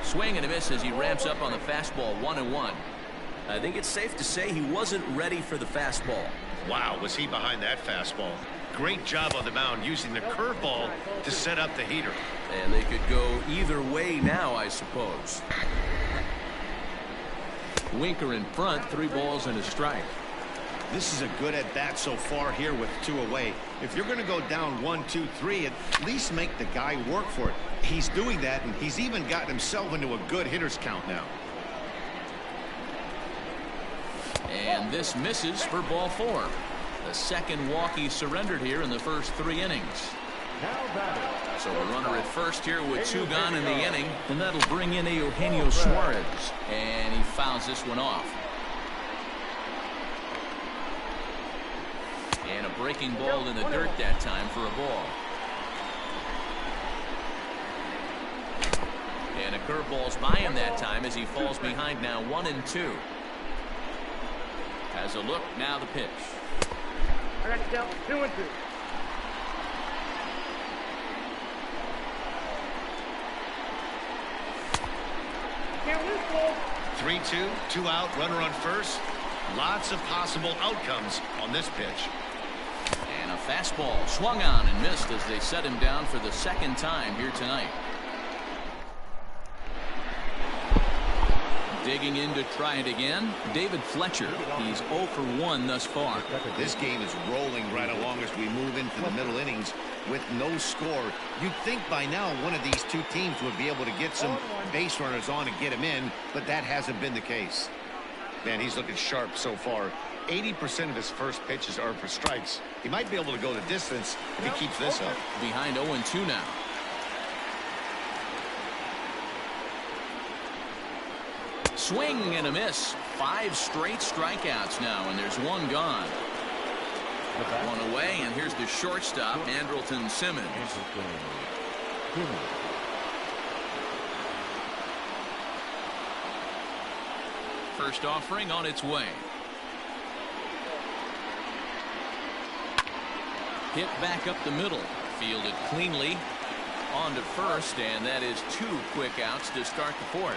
Swing and a miss as he ramps up on the fastball. 1-1. I think it's safe to say he wasn't ready for the fastball. Wow, was he behind that fastball. Great job on the mound using the curveball to set up the heater. And they could go either way now, I suppose. Winker in front, 3 balls and a strike. This is a good at bat so far here with 2 away. If you're going to go down 1, 2, 3, at least make the guy work for it. He's doing that, and he's even gotten himself into a good hitter's count now. And this misses for ball 4. The second walk he surrendered here in the first 3 innings. So a runner at first here with 2 gone in the inning, and that'll bring in Eugenio Suarez, and he fouls this one off. And a breaking ball in the dirt that time for a ball. And a curveball's by him that time as he falls behind now 1-2. Has a look, now the pitch. I got you down 2-2. 3-2, 2 out, runner on first. Lots of possible outcomes on this pitch. And a fastball swung on and missed as they set him down for the second time here tonight. Digging in to try it again, David Fletcher. He's 0 for 1 thus far. This game is rolling right along as we move into the middle innings with no score. You'd think by now one of these 2 teams would be able to get some base runners on and get him in, but that hasn't been the case. Man, he's looking sharp so far. 80% of his first pitches are for strikes. He might be able to go the distance if he keeps this up. Behind 0-2 now. Swing and a miss. 5 straight strikeouts now, and there's 1 gone. One away, and here's the shortstop, Andrelton Simmons. First offering on its way. Hit back up the middle. Fielded cleanly. On to first, and that is 2 quick outs to start the 4th.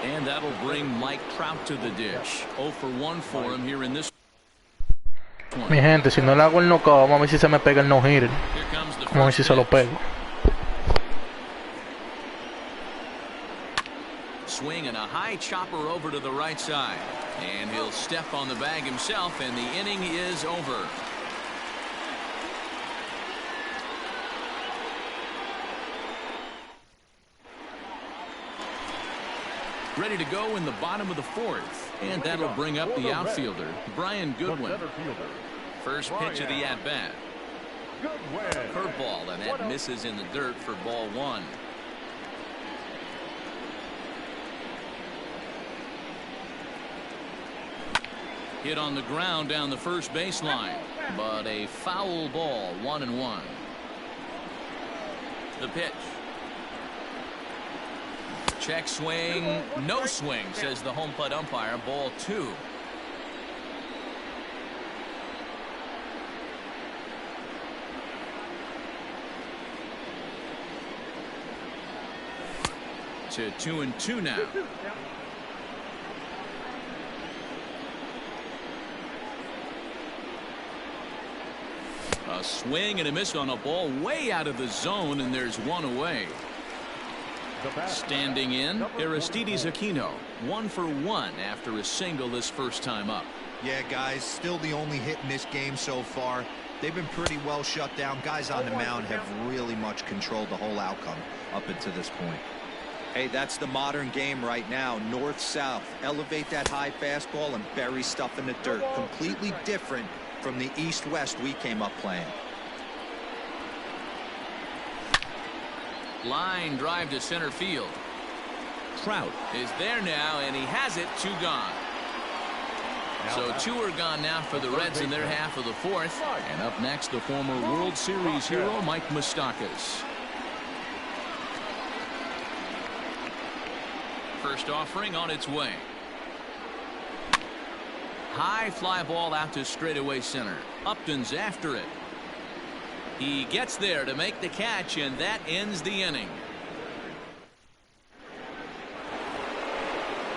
And that'll bring Mike Trout to the dish. 0 for 1 for him here in this one. Mi gente, si no le hago el knockout, vamos a ver si se me pega el no-hitter. Vamos a ver si se lo pego. Swing and a high chopper over to the right side. And he'll step on the bag himself, and the inning is over. Ready to go in the bottom of the 4th. And that'll bring up the outfielder, Brian Goodwin. First pitch of the at-bat. Curveball, and that misses in the dirt for ball 1. Hit on the ground down the first baseline, but a foul ball, 1-1. The pitch. Check swing, no swing, says the home plate umpire. Ball 2. To 2-2 now. A swing and a miss on a ball way out of the zone, and there's 1 away. Standing in, Aristides Aquino, 1 for 1 after a single this first time up. Yeah, guys, still the only hit in this game so far. They've been pretty well shut down. Guys on the mound have really much controlled the whole outcome up until this point. Hey, that's the modern game right now. North-south. Elevate that high fastball and bury stuff in the dirt. Completely different from the east-west we came up playing. Line drive to center field. Trout is there now, and he has it. 2 gone. So 2 are gone now for the Reds in their half of the 4th. And up next, the former World Series hero, Mike Moustakas. First offering on its way. High fly ball out to straightaway center. Upton's after it. He gets there to make the catch, and that ends the inning.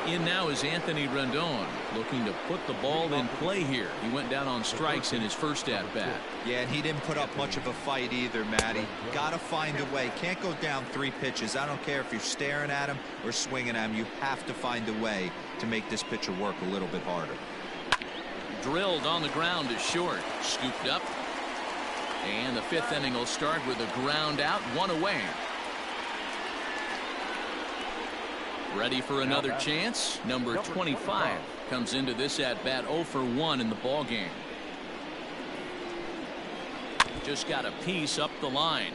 In now is Anthony Rendon, looking to put the ball in play here. He went down on strikes in his first at-bat. Yeah, and he didn't put up much of a fight either, Matty. Got to find a way. Can't go down 3 pitches. I don't care if you're staring at him or swinging at him. You have to find a way to make this pitcher work a little bit harder. Drilled on the ground to short. Scooped up. And the 5th inning will start with a ground out, 1 away. Ready for another chance. Number 25 comes into this at-bat 0 for 1 in the ball game. Just got a piece up the line.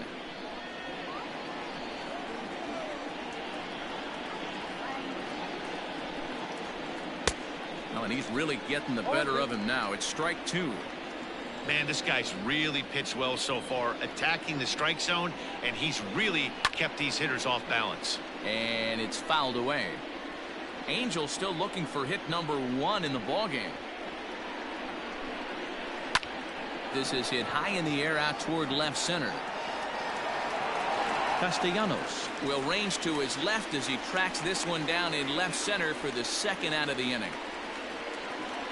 Oh, and he's really getting the better of him now. It's strike 2. Man, this guy's really pitched well so far, attacking the strike zone, and he's really kept these hitters off balance. And it's fouled away. Angel still looking for hit number 1 in the ballgame. This is hit high in the air out toward left center. Castellanos will range to his left as he tracks this one down in left center for the 2nd out of the inning.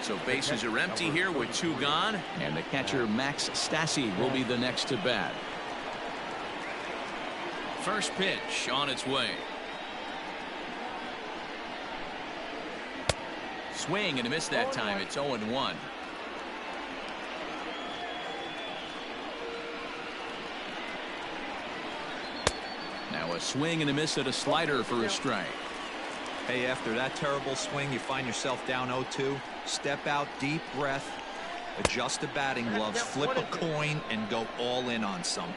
So bases are empty here with 2 gone, and the catcher Max Stassi will be the next to bat. First pitch on its way. Swing and a miss that time. It's 0-1. Now a swing and a miss at a slider for a strike. Hey, after that terrible swing, you find yourself down 0-2. Step out, deep breath, adjust the batting gloves, flip a coin, and go all in on something.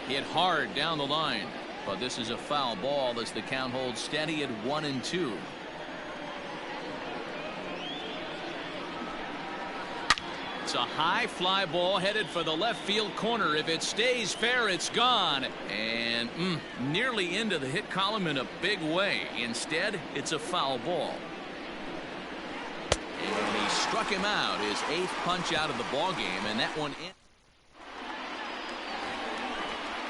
Hit hard down the line. But this is a foul ball as the count holds steady at 1-2. It's a high fly ball headed for the left field corner. If it stays fair, it's gone. And nearly into the hit column in a big way. Instead, it's a foul ball. And he struck him out, his 8th punch out of the ball game, and that one in.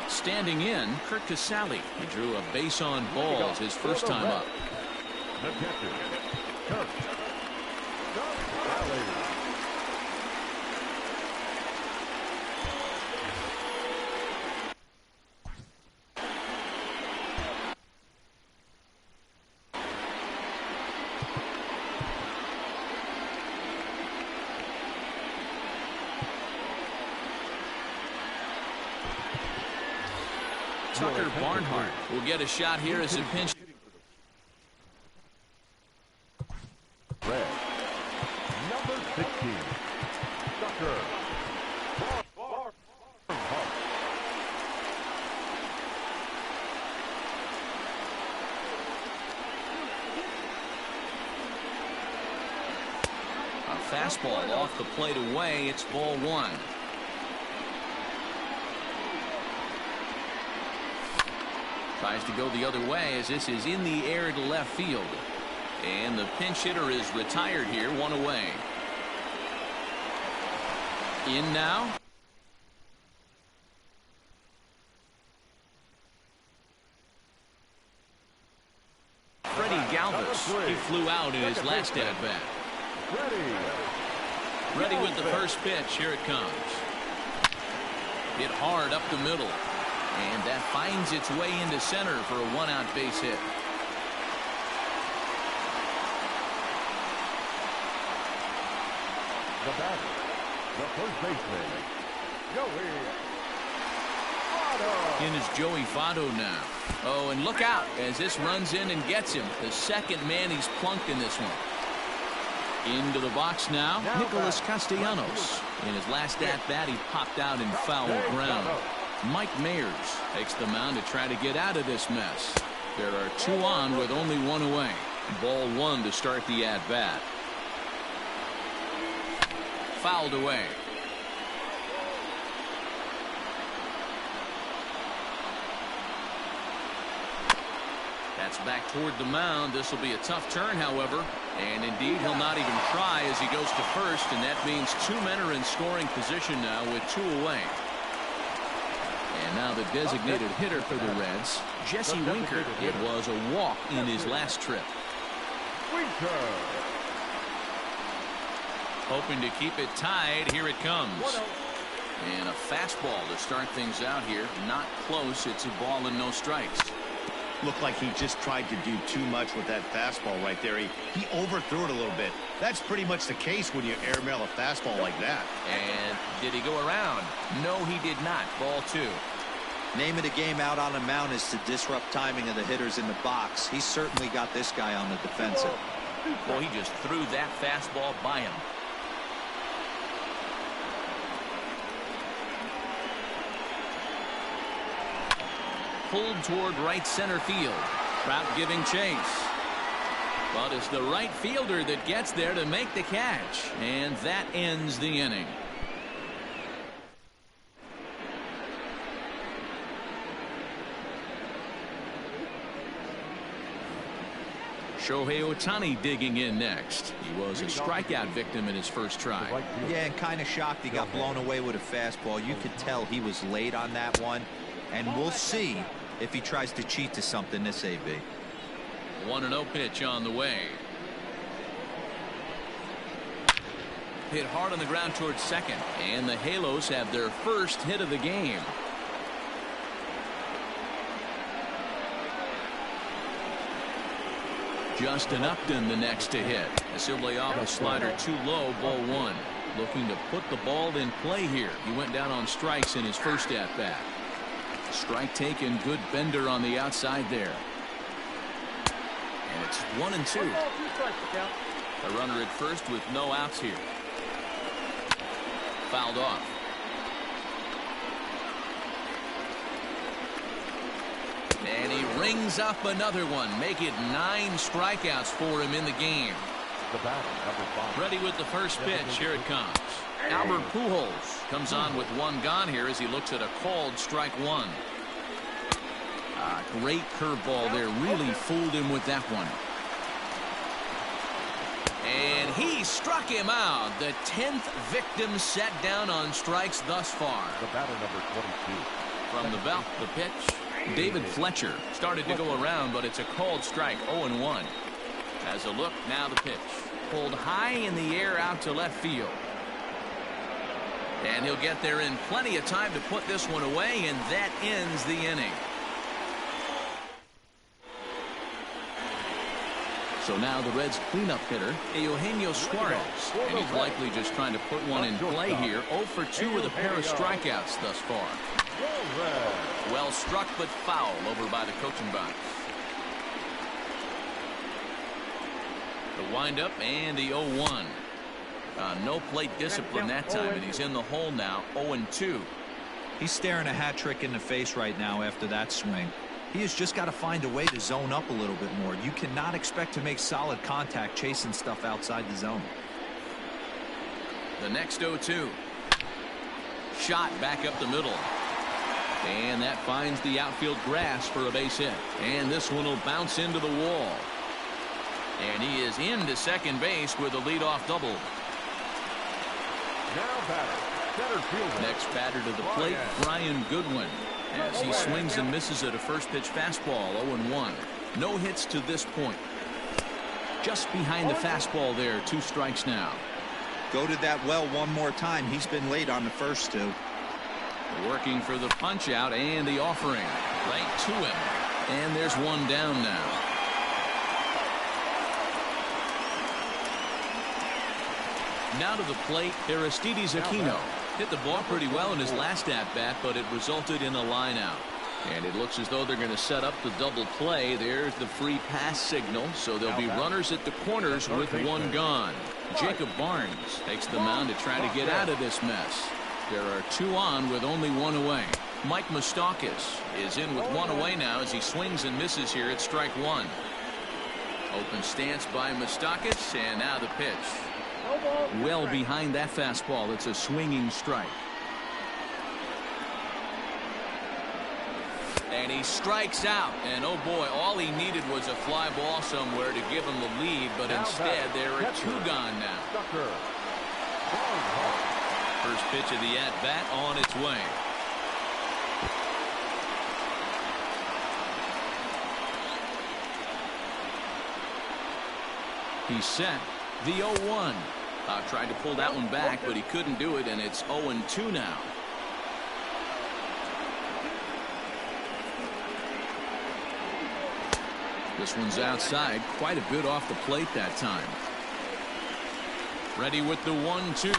Standing in, Kurt Casale. He drew a base on balls his first time up. The catcher, Kurt Casale. Tucker Barnhart will get a shot here as a pinch. Red, number 16, Tucker Barnhart. A fastball off the plate away. It's ball 1. Tries to go the other way as this is in the air to left field. And the pinch hitter is retired here, 1 away. In now. Freddie Galvis. He flew out in his last at-bat. Ready with the first pitch. Here it comes. Hit hard up the middle. And that finds its way into center for a 1-out base hit. The batter, the first baseman, Joey Votto. In is Joey Votto now. Oh, and look out as this runs in and gets him. The second man he's plunked in this one. Into the box now, Nicholas Castellanos. In his last at-bat, he popped out in foul ground. Mike Mayers takes the mound to try to get out of this mess. There are 2 on with only 1 away. Ball 1 to start the at-bat. Fouled away. That's back toward the mound. This will be a tough turn, however. And indeed, he'll not even try as he goes to first. And that means 2 men are in scoring position now with 2 away. And now the designated hitter for the Reds, Jesse Winker. It was a walk in his last trip. Winker. Hoping to keep it tied. Here it comes. And a fastball to start things out here. Not close. It's a ball and no strikes. Looked like he just tried to do too much with that fastball right there. He overthrew it a little bit. That's pretty much the case when you airmail a fastball like that. And did he go around? No, he did not. Ball 2. Name of the game out on the mound is to disrupt timing of the hitters in the box. He's certainly got this guy on the defensive. Boy, he just threw that fastball by him. Pulled toward right center field. Trout giving chase. But it's the right fielder that gets there to make the catch. And that ends the inning. Shohei Ohtani digging in next. He was a strikeout victim in his first try. Yeah, and kind of shocked he got blown away with a fastball. You could tell he was late on that one. And we'll see if he tries to cheat to something this AB. 1-0 pitch on the way. Hit hard on the ground towards second. And the Halos have their first hit of the game. Justin Upton the next to hit. Simply off a slider too low, ball 1. Looking to put the ball in play here. He went down on strikes in his first at-bat. Strike taken, good bender on the outside there. And it's 1-2. A runner at first with no outs here. Fouled off. And he rings up another one. Make it 9 strikeouts for him in the game. The batter, number 5. Ready with the first pitch. Here it comes. Albert Pujols comes on with 1 gone here as he looks at a called strike 1. Great curveball there. Really fooled him with that one. And he struck him out. The 10th victim set down on strikes thus far. The batter, number 22. From the belt, the pitch. David Fletcher started to go around, but it's a called strike. 0-1. As a look, now the pitch. Pulled high in the air out to left field. And he'll get there in plenty of time to put this one away, and that ends the inning. So now the Reds' cleanup hitter, Eugenio Suarez. And he's likely just trying to put one in play here. 0 for 2 with a pair of strikeouts thus far. Well struck but foul over by the coaching box. The windup and the 0-1. No plate discipline that time, and he's in the hole now. 0-2. He's staring a hat trick in the face right now after that swing. He has just got to find a way to zone up a little bit more. You cannot expect to make solid contact chasing stuff outside the zone. The next 0-2. Shot back up the middle. And that finds the outfield grass for a base hit. And this one will bounce into the wall. And he is into second base with a leadoff double. Now batter, center fielder. Next batter to the plate, Brian Goodwin. As he swings and misses at a first pitch fastball. 0-1. No hits to this point. Just behind the fastball there. 2 strikes now. Go to that well one more time. He's been late on the first 2. Working for the punch out and the offering. Right to him. And there's one down now. Now to the plate, Aristides Aquino. Hit the ball pretty well in his last at-bat, but it resulted in a line out. And it looks as though they're going to set up the double play. There's the free pass signal, so there'll be runners at the corners with 1 gone. Jacob Barnes takes the mound to try to get out of this mess. There are 2 on with only 1 away. Mike Moustakas is in with 1 away now as he swings and misses here at strike 1. Open stance by Moustakas, and now the pitch. Well behind that fastball. It's a swinging strike. And he strikes out. And oh boy, all he needed was a fly ball somewhere to give him the lead, but instead there are 2 gone now. First pitch of the at-bat on its way. He's set. The 0-1. Tried to pull that one back, but he couldn't do it, and it's 0-2 now. This one's outside, quite a bit off the plate that time. Ready with the 1-2.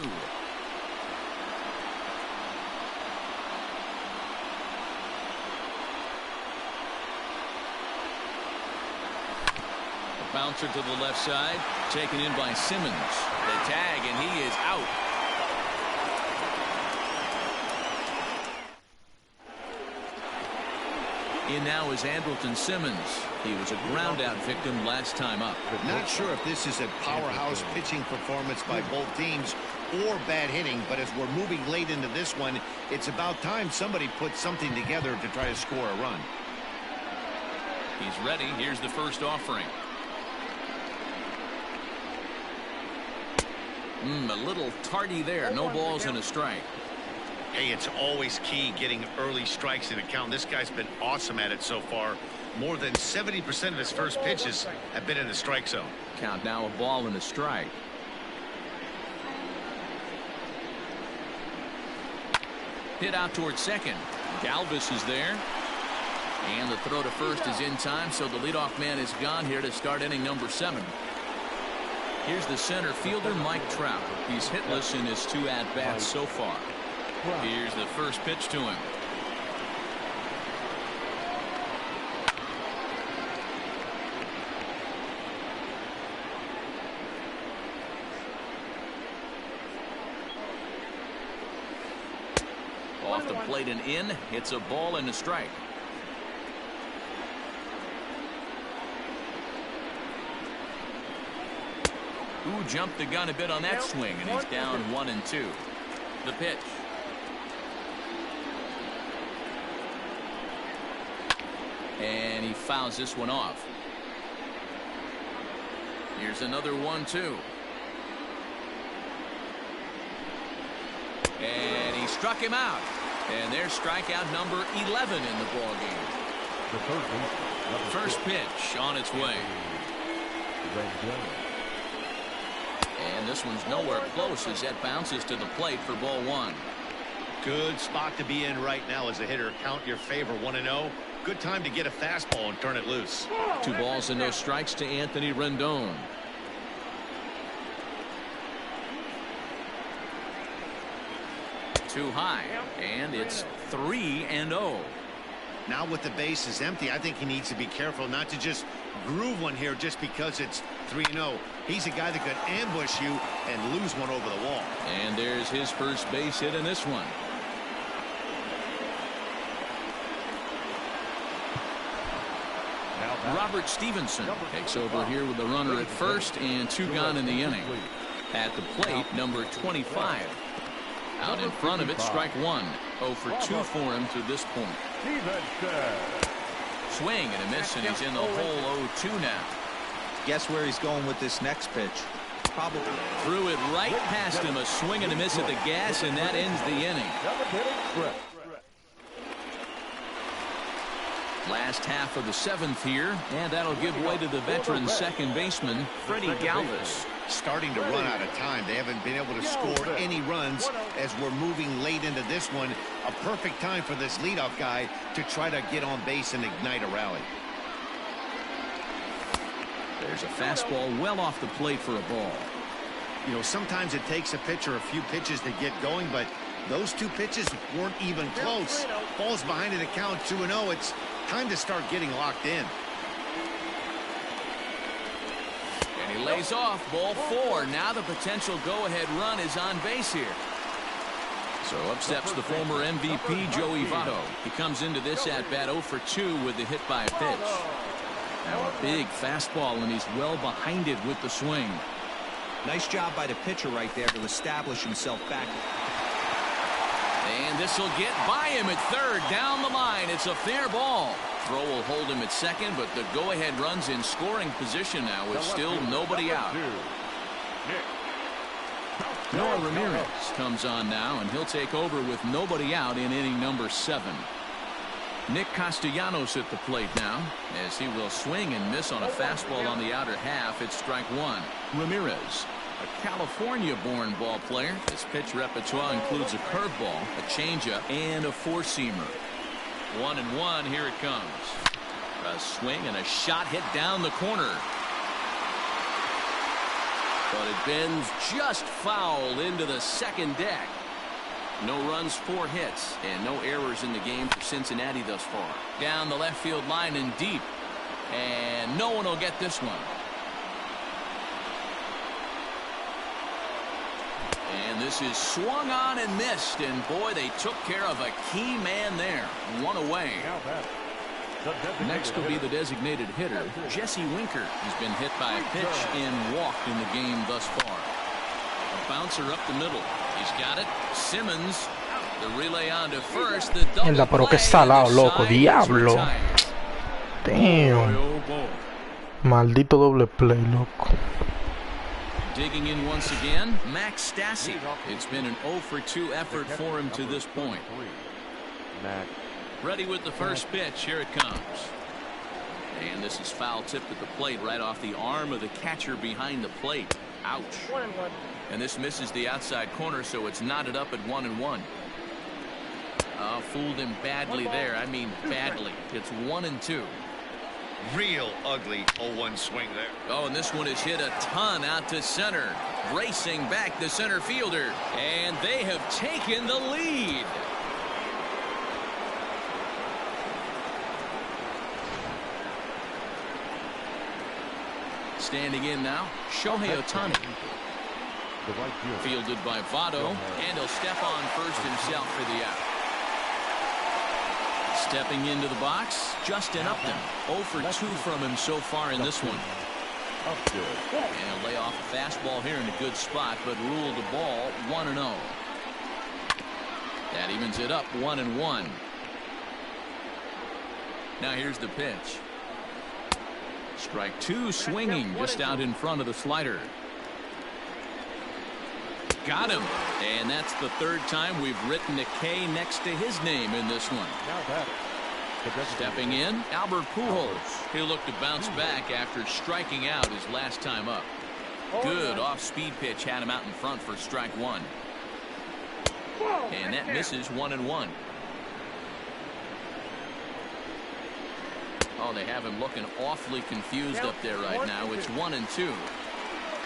Bouncer to the left side, taken in by Simmons. The tag, and he is out. In now is Andrelton Simmons. He was a ground-out victim last time up. Not sure if this is a powerhouse pitching performance by both teams or bad hitting, but as we're moving late into this one, it's about time somebody puts something together to try to score a run. He's ready. Here's the first offering. A little tardy there. No balls and a strike. Hey, it's always key getting early strikes in a count. This guy's been awesome at it so far. More than 70% of his first pitches have been in the strike zone. Count now, a ball and a strike. Hit out towards second. Galvis is there. And the throw to first is in time, so the leadoff man is gone here to start inning number 7. Here's the center fielder, Mike Trout. He's hitless in his 2 at-bats so far. Here's the first pitch to him. Off the plate and in. It's a ball and a strike. Who jumped the gun a bit on that swing, and he's down 1-2. The pitch. And he fouls this one off. Here's another 1-2. And he struck him out. And there's strikeout number 11 in the ball game. The first pitch on its way. And this one's nowhere close as that bounces to the plate for ball one. Good spot to be in right now as a hitter. Count your favor, 1-0. Good time to get a fastball and turn it loose. 2 balls and no strikes to Anthony Rendon. Too high, and it's 3-0. Now with the bases empty, I think he needs to be careful not to just groove one here just because it's 3-0. He's a guy that could ambush you and lose one over the wall. And there's his first base hit in this one. Robert Stevenson takes over here with the runner at first and 2 gone in the inning. At the plate, number 25. Out in front of it, strike 1. 0 for 2 for him to this point. Swing and a miss, and he's in the hole 0-2 now. Guess where he's going with this next pitch? Probably threw it right past him. A swing and a miss at the gas, and that ends the inning. Last half of the 7th here, and that'll give way to the veteran second baseman, Freddie Galvis. Starting to run out of time. They haven't been able to score any runs as we're moving late into this one. A perfect time for this leadoff guy to try to get on base and ignite a rally. There's a fastball well off the plate for a ball. You know, sometimes it takes a pitcher a few pitches to get going, but those 2 pitches weren't even close. Ball's behind in the count 2-0. It's time to start getting locked in. And he lays off ball 4. Now the potential go-ahead run is on base here. So up steps the former MVP Joey Votto. He comes into this at-bat 0 for 2 with the hit by a pitch. Now a big fastball, and he's well behind it with the swing. Nice job by the pitcher right there to establish himself back. And this will get by him at third. Down the line. It's a fair ball. Throw will hold him at second, but the go-ahead run's in scoring position now with still nobody out. Noah Ramirez comes on now, and he'll take over with nobody out in inning number 7. Nick Castellanos at the plate now, as he will swing and miss on a fastball on the outer half. It's strike 1. Ramirez, a California-born ball player. His pitch repertoire includes a curveball, a changeup, and a four-seamer. 1-1. Here it comes. A swing and a shot hit down the corner. But it bends just foul into the second deck. No runs, 4 hits, and no errors in the game for Cincinnati thus far. Down the left field line and deep. And no one will get this one. And this is swung on and missed. And boy, they took care of a key man there. 1 away. Next will be the designated hitter, Jesse Winker. He's been hit by a pitch and walked in the game thus far. A bouncer up the middle. He's got it. Simmons, the relay on to first. The double pero que salado, loco, diablo. Damn. Maldito doble play, loco. Digging in once again, Max Stassi. It's been an 0 for 2 effort for him to this point. Ready with the first pitch. Here it comes. And this is foul tipped at the plate right off the arm of the catcher behind the plate. Ouch. And this misses the outside corner, so it's knotted up at 1-1. Fooled him badly there. I mean badly. It's 1-2. Real ugly 0-1 swing there. Oh, and this one is hit a ton out to center. Racing back the center fielder. And they have taken the lead. Standing in now, Shohei Ohtani. Fielded by Votto, and he'll step on first himself for the out. Stepping into the box, Justin Upton. 0 for 2 from him so far in this one. And lay off a fastball here in a good spot, but ruled the ball 1-0. That evens it up 1-1. Now here's the pitch. Strike two, swinging just out in front of the slider. Got him. And that's the third time we've written a K next to his name in this one. Stepping in, Albert Pujols. He'll look to bounce back after striking out his last time up. Good off-speed pitch had him out in front for strike one. And that misses 1-1. Oh, they have him looking awfully confused up there right now. It's 1-2.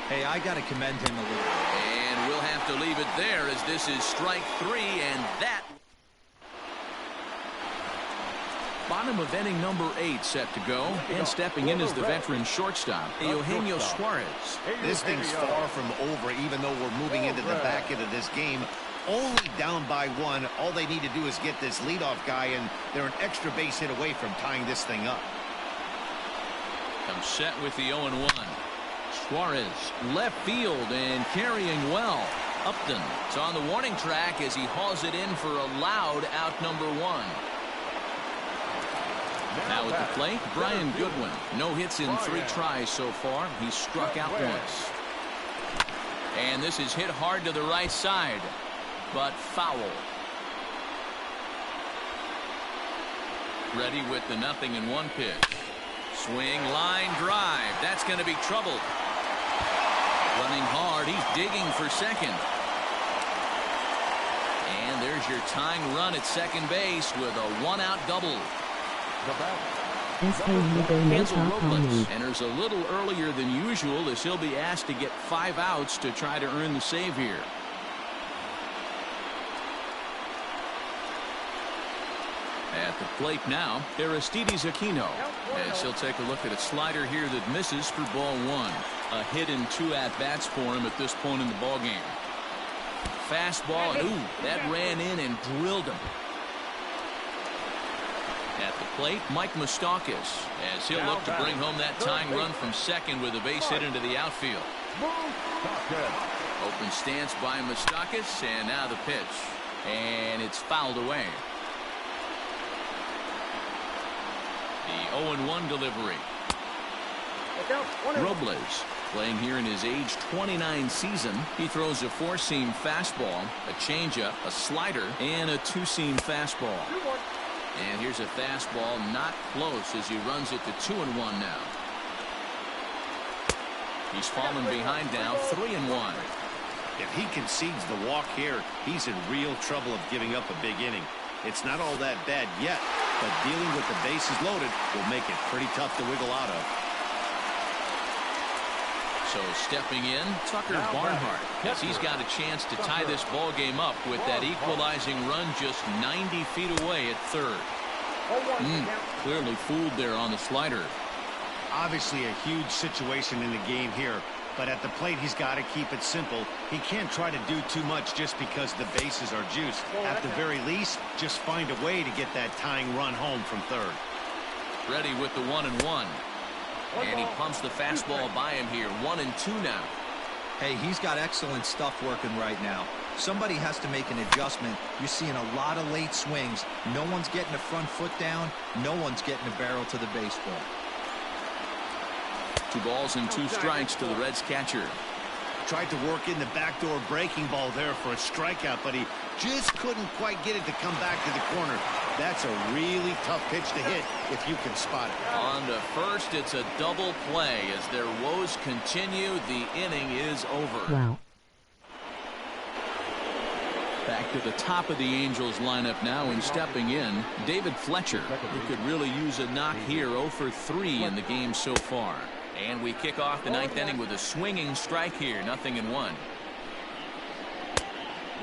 Hey, I got to commend him a little. And we'll have to leave it there as this is strike three, and that. Bottom of inning number 8 set to go, and stepping in is the veteran shortstop, Eugenio Suarez. This thing's far from over, even though we're moving into the back end of this game. Only down by 1. All they need to do is get this leadoff guy, and they're an extra base hit away from tying this thing up. Comes set with the 0-1. Suarez left field and carrying well. Upton is on the warning track as he hauls it in for a loud out number 1. Now at the plate, Brian Goodwin. No hits in 3 tries so far. He's struck out once. And this is hit hard to the right side, but foul. Ready with the 0-1 pitch. Swing, line, drive. That's going to be trouble. Running hard. He's digging for second. And there's your tying run at second base with a 1-out double. Hansel Robles enters a little earlier than usual as he'll be asked to get 5 outs to try to earn the save here. At the plate now, Aristides Aquino, as he'll take a look at a slider here that misses for ball 1. A hit in 2 at-bats for him at this point in the ballgame. Fastball, and ooh, that ran in and drilled him. At the plate, Mike Moustakas, as he'll look to bring home that tying run from second with a base hit into the outfield. Open stance by Moustakas, and now the pitch. And it's fouled away. The 0-1 delivery. Robles, playing here in his age 29 season. He throws a 4-seam fastball, a changeup, a slider, and a 2-seam fastball. And here's a fastball not close as he runs it to 2-1 now. He's fallen behind now, 3-1. If he concedes the walk here, he's in real trouble of giving up a big inning. It's not all that bad yet, but dealing with the bases loaded will make it pretty tough to wiggle out of. So stepping in, Tucker Barnhart, as he's got a chance to tie this ball game up with that equalizing run just 90 feet away at third. Clearly fooled there on the slider. Obviously a huge situation in the game here, but at the plate he's got to keep it simple. He can't try to do too much just because the bases are juiced. At the very least, just find a way to get that tying run home from third. Ready with the 1-1. And he pumps the fastball by him here. 1-2 now. Hey, he's got excellent stuff working right now. Somebody has to make an adjustment. You're seeing a lot of late swings. No one's getting the front foot down. No one's getting the barrel to the baseball. 2 balls and 2 strikes to the Reds catcher. Tried to work in the backdoor breaking ball there for a strikeout, but he just couldn't quite get it to come back to the corner. That's a really tough pitch to hit if you can spot it. On to first, it's a double play. As their woes continue, the inning is over. Wow. Back to the top of the Angels lineup now, and stepping in, David Fletcher, who could really use a knock here. 0 for 3 in the game so far. And we kick off the 9th inning with a swinging strike here. 0-1.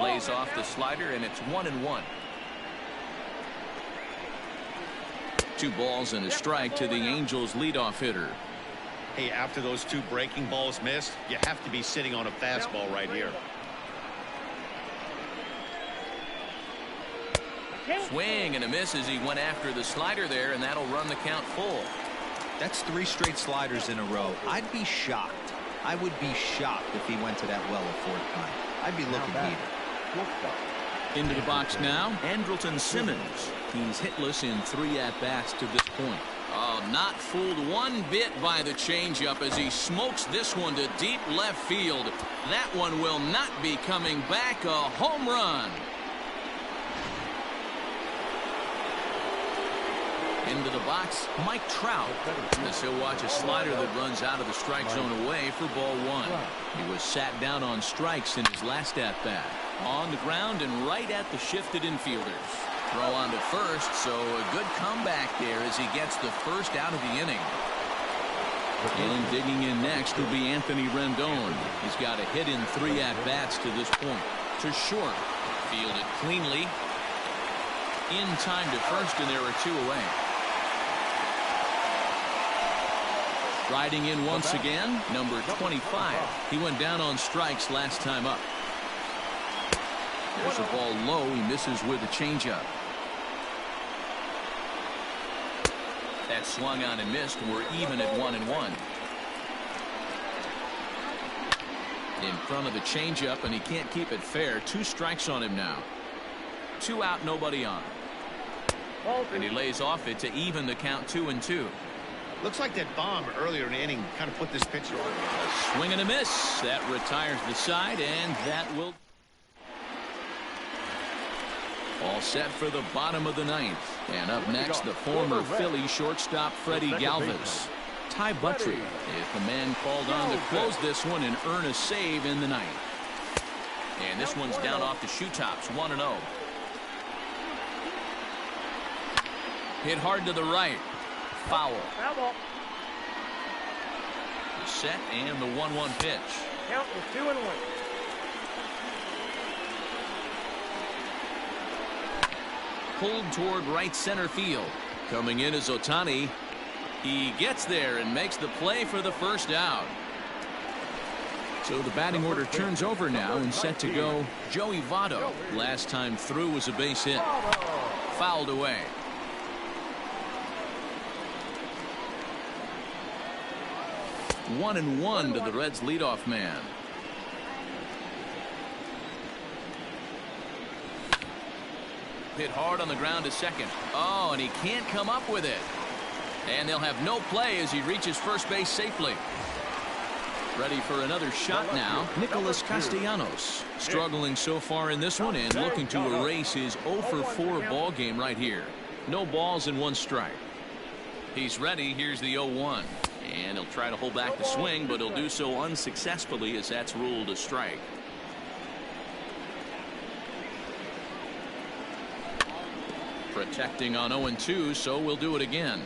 Lays off the slider, and it's 1-1. 2 balls and a strike to the Angels leadoff hitter. Hey, after those 2 breaking balls missed, you have to be sitting on a fastball right here. Swing and a miss as he went after the slider there, and that'll run the count full. That's 3 straight sliders in a row. I'd be shocked. I would be shocked if he went to that well a 4th time. I'd be looking heated. Into the box now, Andrelton Simmons. He's hitless in 3 at-bats to this point. Oh, not fooled one bit by the changeup as he smokes this one to deep left field. That one will not be coming back. A home run. Into the box, Mike Trout. As he'll watch a slider that runs out of the strike zone away for ball 1. He was sat down on strikes in his last at-bat. On the ground and right at the shifted infielders. Throw on to first, so a good comeback there as he gets the first out of the inning. And digging in next will be Anthony Rendon. He's got a hit in 3 at-bats to this point. To short. Fielded cleanly. In time to first, and there are 2 away. Riding in once again, number 25. He went down on strikes last time up. There's a ball low. He misses with a changeup. That swung on and missed. We're even at 1-1. In front of the changeup, and he can't keep it fair. 2 strikes on him now. 2 out, nobody on. And he lays off it to even the count 2-2. Looks like that bomb earlier in the inning kind of put this pitcher on. A swing and a miss. That retires the side, and that will. All set for the bottom of the 9th. And up next, the former Philly shortstop Freddie Galvis. Ty Buttrey is the man called on to close this one and earn a save in the 9th. And this one's down off the shoe tops, 1-0. Hit hard to the right. Foul. The set and the 1-1 pitch. Count is 2-1. Pulled toward right center field. Coming in is Ohtani. He gets there and makes the play for the first out. So the batting order turns over now and set to go Joey Votto. Last time through was a base hit. Fouled away. One and one to the Reds leadoff man. Hit hard on the ground to second. Oh, and he can't come up with it. And they'll have no play as he reaches first base safely. Ready for another shot now. Nicholas Castellanos struggling so far in this one and looking to erase his 0 for 4 ball game right here. No balls and 1 strike. He's ready. Here's the 0-1. And he'll try to hold back the swing, but he'll do so unsuccessfully as that's ruled a strike. Protecting on 0-2, so we'll do it again.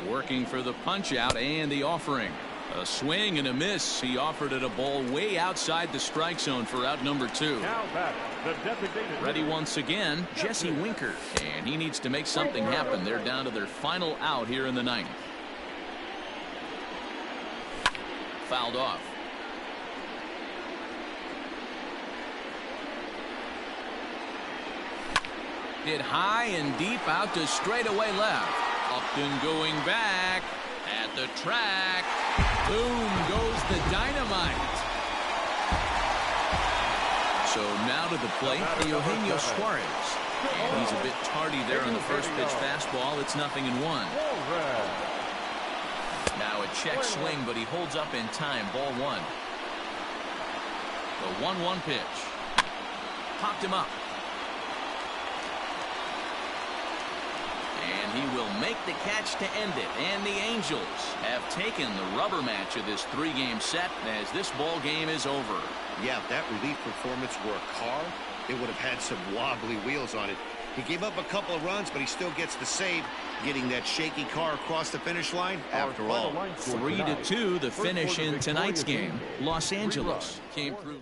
Working for the punch out and the offering. A swing and a miss. He offered it a ball way outside the strike zone for out number 2. Ready once again, Jesse Winker. And he needs to make something happen. They're down to their final out here in the 9th. Fouled off. Hit high and deep out to straightaway left. Upton going back at the track. Boom goes the dynamite. So now to the plate, Eugenio Suarez. And he's a bit tardy there on the first pitch fastball. It's 0-1. Now a check swing, but he holds up in time. Ball 1. The 1-1 pitch. Popped him up. And he will make the catch to end it. And the Angels have taken the rubber match of this 3-game set as this ball game is over. Yeah, if that relief performance were a car, it would have had some wobbly wheels on it. He gave up a couple of runs, but he still gets the save, getting that shaky car across the finish line. After all, 3-2 the finish in tonight's game. Los Angeles came through.